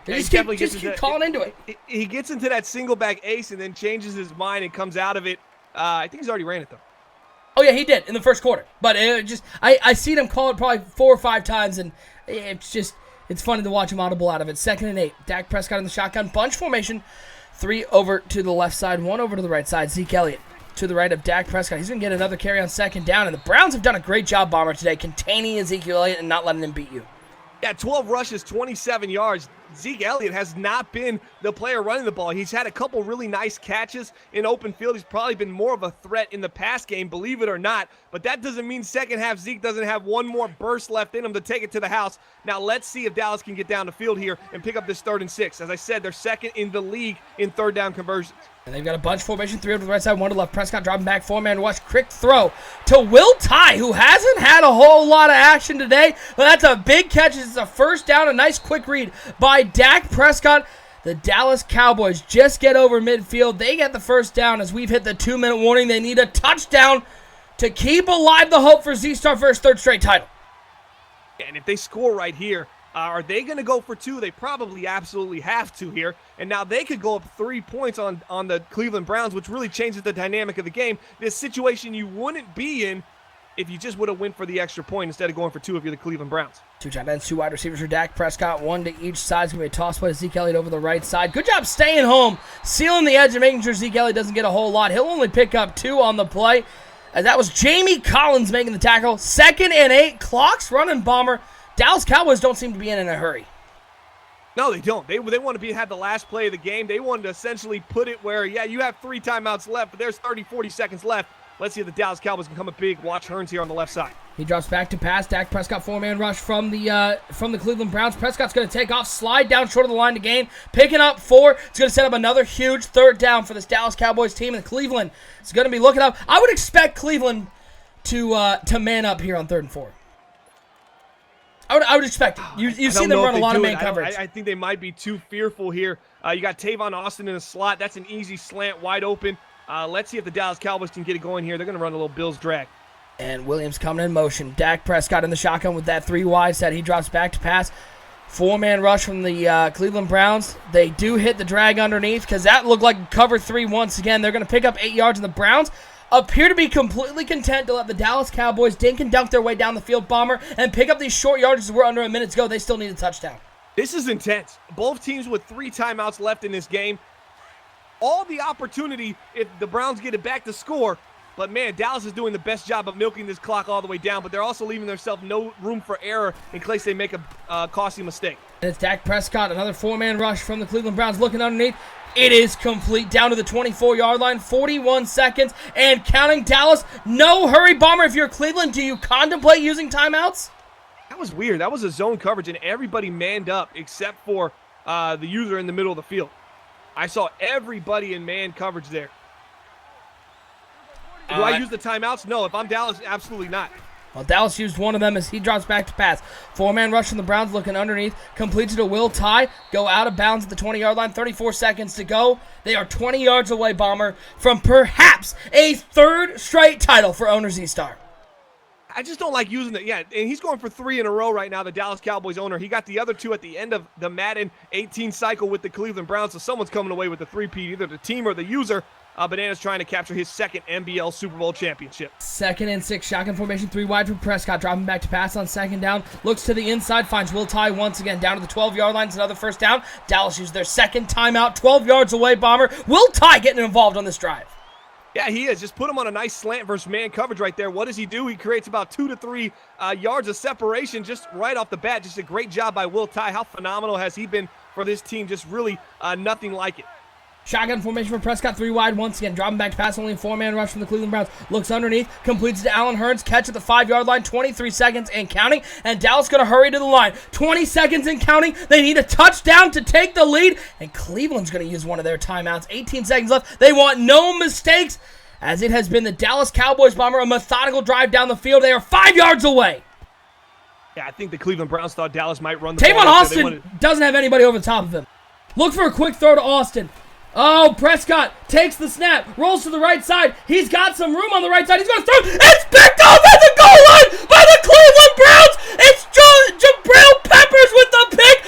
Yeah, just keep calling into it. He gets into that single back ace and then changes his mind and comes out of it. I think he's already ran it, though. Oh, yeah, he did in the 1st quarter. But I seen him call it probably 4 or 5 times, and it's funny to watch him audible out of it. 2nd and 8. Dak Prescott in the shotgun. Bunch formation. 3 over to the left side, 1 over to the right side. Zeke Elliott to the right of Dak Prescott. He's going to get another carry on 2nd down, and the Browns have done a great job, Bomber, today, containing Ezekiel Elliott and not letting him beat you. Yeah, 12 rushes, 27 yards. Zeke Elliott has not been the player running the ball. He's had a couple really nice catches in open field. He's probably been more of a threat in the pass game, believe it or not. But that doesn't mean 2nd half Zeke doesn't have one more burst left in him to take it to the house. Now let's see if Dallas can get down the field here and pick up this 3rd and 6. As I said, they're 2nd in the league in 3rd down conversions. And they've got a bunch formation, 3 over to the right side, 1 to the left. Prescott dropping back, 4-man rush, quick throw to Will Tye, who hasn't had a whole lot of action today. But that's a big catch. It's a 1st down, a nice quick read by Dak Prescott. The Dallas Cowboys just get over midfield. They get the 1st down as we've hit the 2-minute warning. They need a touchdown to keep alive the hope for Z-Star for his 3rd straight title. And if they score right here, are they going to go for 2? They probably absolutely have to here. And now they could go up 3 points on the Cleveland Browns, which really changes the dynamic of the game. This situation you wouldn't be in if you just would have went for the extra point instead of going for 2 if you're the Cleveland Browns. 2 tight ends, 2 wide receivers for Dak Prescott, 1 to each side. It's going to be a toss play to Zeke Elliott over the right side. Good job staying home, sealing the edge and making sure Zeke Elliott doesn't get a whole lot. He'll only pick up 2 on the play. And that was Jamie Collins making the tackle. 2nd and 8. Clock's running, Bomber. Dallas Cowboys don't seem to be in a hurry. No, they don't. They want to have the last play of the game. They wanted to essentially put it where, yeah, you have 3 timeouts left, but there's 30, 40 seconds left. Let's see if the Dallas Cowboys can come up big. Watch Hearns here on the left side. He drops back to pass. Dak Prescott 4-man rush from the Cleveland Browns. Prescott's going to take off, slide down short of the line to gain, picking up 4. It's going to set up another huge 3rd down for this Dallas Cowboys team. And Cleveland is going to be looking up. I would expect Cleveland to man up here on 3rd and 4. I would expect it. You see them run a lot of man coverage. I think they might be too fearful here. You got Tavon Austin in the slot. That's an easy slant, wide open. Let's see if the Dallas Cowboys can get it going here. They're going to run a little Bills drag. And Williams coming in motion. Dak Prescott in the shotgun with that 3 wide set. He drops back to pass. 4-man rush from the Cleveland Browns. They do hit the drag underneath because that looked like cover 3 once again. They're going to pick up 8 yards, and the Browns appear to be completely content to let the Dallas Cowboys dink and dunk their way down the field, Bomber, and pick up these short yardages. We're under a minute to go. They still need a touchdown. This is intense. Both teams with 3 timeouts left in this game. All the opportunity if the Browns get it back to score. But, man, Dallas is doing the best job of milking this clock all the way down. But they're also leaving themselves no room for error in case they make a costly mistake. And it's Dak Prescott, another 4-man rush from the Cleveland Browns looking underneath. It is complete down to the 24-yard line, 41 seconds, and counting. Dallas, no hurry, Bomber. If you're Cleveland, do you contemplate using timeouts? That was weird. That was a zone coverage, and everybody manned up except for the user in the middle of the field. I saw everybody in man coverage there. Do I use the timeouts? No. If I'm Dallas, absolutely not. Well, Dallas used one of them as he drops back to pass. 4-man rush from the Browns looking underneath. Completes it to Will Tye. Go out of bounds at the 20-yard line. 34 seconds to go. They are 20 yards away, Bomber, from perhaps a 3rd straight title for owner Z-Star. I just don't like using it. Yeah, and he's going for 3 in a row right now, the Dallas Cowboys owner. He got the other 2 at the end of the Madden 18 cycle with the Cleveland Browns, so someone's coming away with the 3-peat, either the team or the user. Bananas trying to capture his 2nd NBL Super Bowl championship. 2nd and 6, shotgun formation, 3 wide for Prescott, dropping back to pass on 2nd down, looks to the inside, finds Will Tye once again, down to the 12-yard line, it's another 1st down. Dallas used their 2nd timeout, 12 yards away, Bomber. Will Tye getting involved on this drive. Yeah, he is. Just put him on a nice slant versus man coverage right there. What does he do? He creates about 2 to 3 yards of separation just right off the bat. Just a great job by Will Tye. How phenomenal has he been for this team? Just really nothing like it. Shotgun formation for Prescott, 3 wide once again. Dropping back to pass, only a 4-man rush from the Cleveland Browns. Looks underneath, completes it to Allen Hearns. Catch at the 5-yard line, 23 seconds and counting. And Dallas going to hurry to the line. 20 seconds and counting. They need a touchdown to take the lead. And Cleveland's going to use one of their timeouts. 18 seconds left. They want no mistakes, as it has been the Dallas Cowboys, Bomber, a methodical drive down the field. They are 5 yards away. Yeah, I think the Cleveland Browns thought Dallas might run the ball. Tavon Austin doesn't have anybody over the top of him. Look for a quick throw to Austin. Oh, Prescott takes the snap, rolls to the right side. He's got some room on the right side. He's going to throw. It's picked off at the goal line by the Cleveland Browns. It's Jabril Peppers with the pick.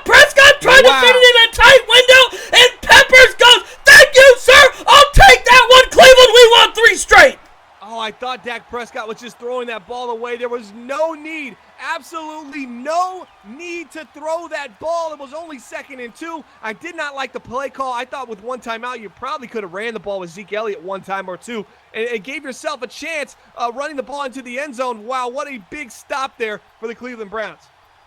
Prescott tried to fit it in a tight window, and Peppers goes, "Thank you, sir. I'll take that one, Cleveland. We want 3 straight." Oh, I thought Dak Prescott was just throwing that ball away. There was no need, absolutely no need to throw that ball. It was only 2nd and 2. I did not like the play call. I thought with 1 timeout, you probably could have ran the ball with Zeke Elliott 1 time or 2 and gave yourself a chance running the ball into the end zone. Wow, what a big stop there for the Cleveland Browns.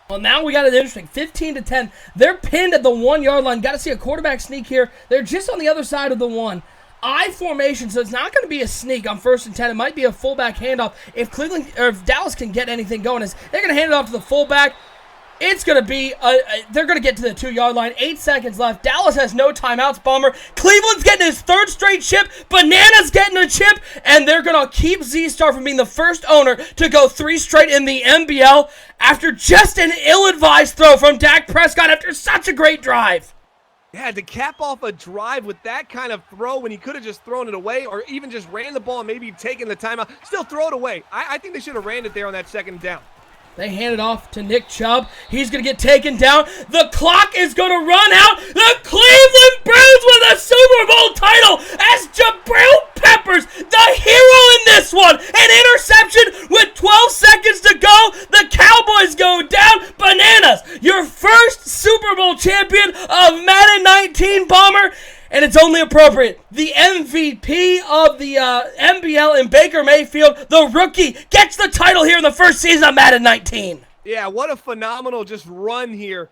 Well, now we got it interesting. 15-10. They're pinned at the 1-yard line. Got to see a quarterback sneak here. They're just on the other side of the 1. I formation, so it's not going to be a sneak on 1st and 10. It might be a fullback handoff. If Dallas can get anything going, they're going to hand it off to the fullback. It's going to be, they're going to get to the 2-yard line. 8 seconds left. Dallas has no timeouts, Bomber. Cleveland's getting his 3rd straight chip. Bananas getting a chip. And they're going to keep Z-Star from being the first owner to go 3 straight in the NBL after just an ill-advised throw from Dak Prescott after such a great drive. Yeah, to cap off a drive with that kind of throw when he could have just thrown it away or even just ran the ball and maybe taken the timeout, still throw it away. I think they should have ran it there on that 2nd down. They hand it off to Nick Chubb. He's going to get taken down. The clock is going to run out. The Cleveland Browns with a Super Bowl title as Jabril Peppers, the hero in this one. An interception with 12 seconds to go. The Cowboys go down. Bananas, your first Super Bowl champion of Madden 19, Bomber. and it's only appropriate. The MVP of the NBL in Baker Mayfield, the rookie, gets the title here in the first season of Madden 19. Yeah, what a phenomenal just run here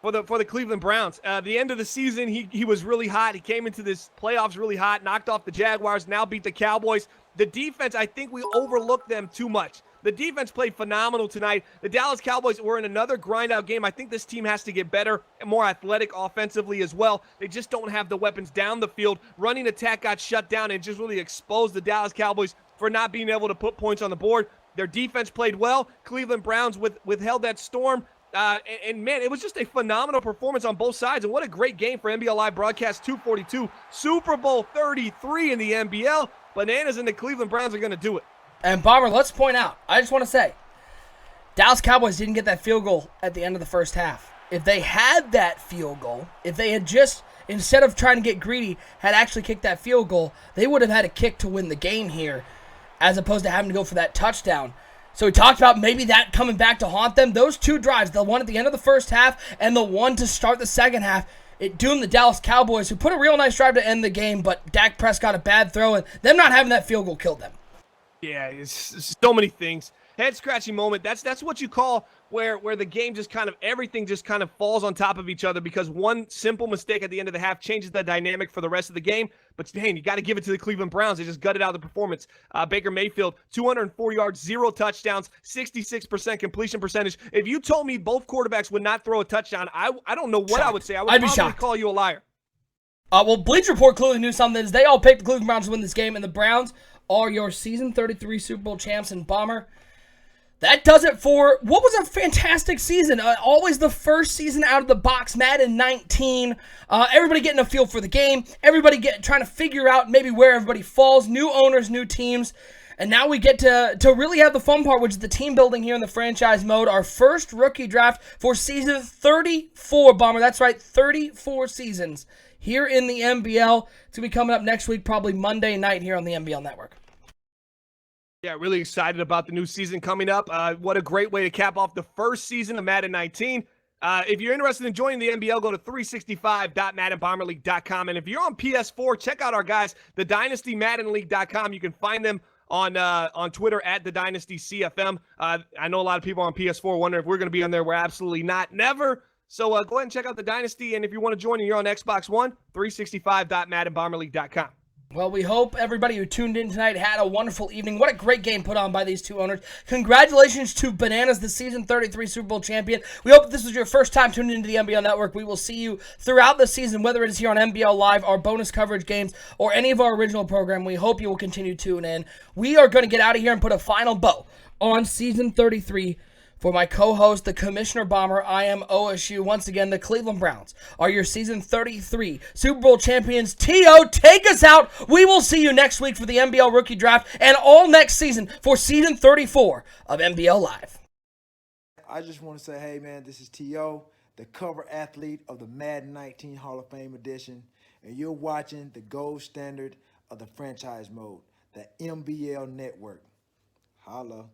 for the Cleveland Browns. The end of the season, he was really hot. He came into this playoffs really hot, knocked off the Jaguars, now beat the Cowboys. The defense, I think we overlooked them too much. The defense played phenomenal tonight. The Dallas Cowboys were in another grind-out game. I think this team has to get better and more athletic offensively as well. They just don't have the weapons down the field. Running attack got shut down and just really exposed the Dallas Cowboys for not being able to put points on the board. Their defense played well. Cleveland Browns withheld that storm. And man, it was just a phenomenal performance on both sides. And what a great game for NBL Live Broadcast 242. Super Bowl 33 in the NBL. Bananas and the Cleveland Browns are going to do it. And Bomber, let's point out, I just want to say, Dallas Cowboys didn't get that field goal at the end of the first half. If they had that field goal, if they had just, instead of trying to get greedy, had actually kicked that field goal, they would have had a kick to win the game here, as opposed to having to go for that touchdown. So we talked about maybe that coming back to haunt them. Those two drives, the one at the end of the first half and the one to start the second half, it doomed the Dallas Cowboys, who put a real nice drive to end the game, but Dak Prescott a bad throw, and them not having that field goal killed them. Yeah, it's so many things. Head-scratching moment. That's what you call where the game just kind of, everything just kind of falls on top of each other because one simple mistake at the end of the half changes the dynamic for the rest of the game. But, man, you got to give it to the Cleveland Browns. They just gutted out the performance. Baker Mayfield, 204 yards, 0 touchdowns, 66% completion percentage. If you told me both quarterbacks would not throw a touchdown, I don't know what Shocked. I would say. I would I'd be probably shocked. call you a liar. Well, Bleach Report clearly knew something. They all picked the Cleveland Browns to win this game, and the Browns are your Season 33 Super Bowl champs. And Bomber, that does it for what was a fantastic season. Always the first season out of the box, Madden 19. Everybody getting a feel for the game. Everybody trying to figure out maybe where everybody falls. New owners, new teams. And now we get to really have the fun part, which is the team building here in the franchise mode. Our first rookie draft for season 34, Bomber. That's right, 34 seasons here in the NBL. It's going to be coming up next week, probably Monday night here on the NBL Network. Yeah, really excited about the new season coming up. What a great way to cap off the first season of Madden 19. If you're interested in joining the NBL, go to 365.maddenbomberleague.com. And if you're on PS4, check out our guys, thedynastymmaddenleague.com. You can find them on Twitter at TheDynastyCFM. I know a lot of people on PS4 wonder if we're going to be on there. We're absolutely not. Never. So go ahead and check out The Dynasty. And if you want to join and you're on Xbox One, 365.maddenbomberleague.com. Well, we hope everybody who tuned in tonight had a wonderful evening. What a great game put on by these two owners. Congratulations to Bananas, the Season 33 Super Bowl champion. We hope this was your first time tuning into the NBL Network. We will see you throughout the season, whether it is here on NBL Live, our bonus coverage games, or any of our original program. We hope you will continue to tune in. We are going to get out of here and put a final bow on Season 33. For my co-host, the Commissioner Bomber, I am OSU. Once again, the Cleveland Browns are your Season 33 Super Bowl champions. T.O., take us out. We will see you next week for the NBL Rookie Draft and all next season for Season 34 of NBL Live. I just want to say, hey, man, this is T.O., the cover athlete of the Madden 19 Hall of Fame edition, and you're watching the gold standard of the franchise mode, the NBL Network. Holla.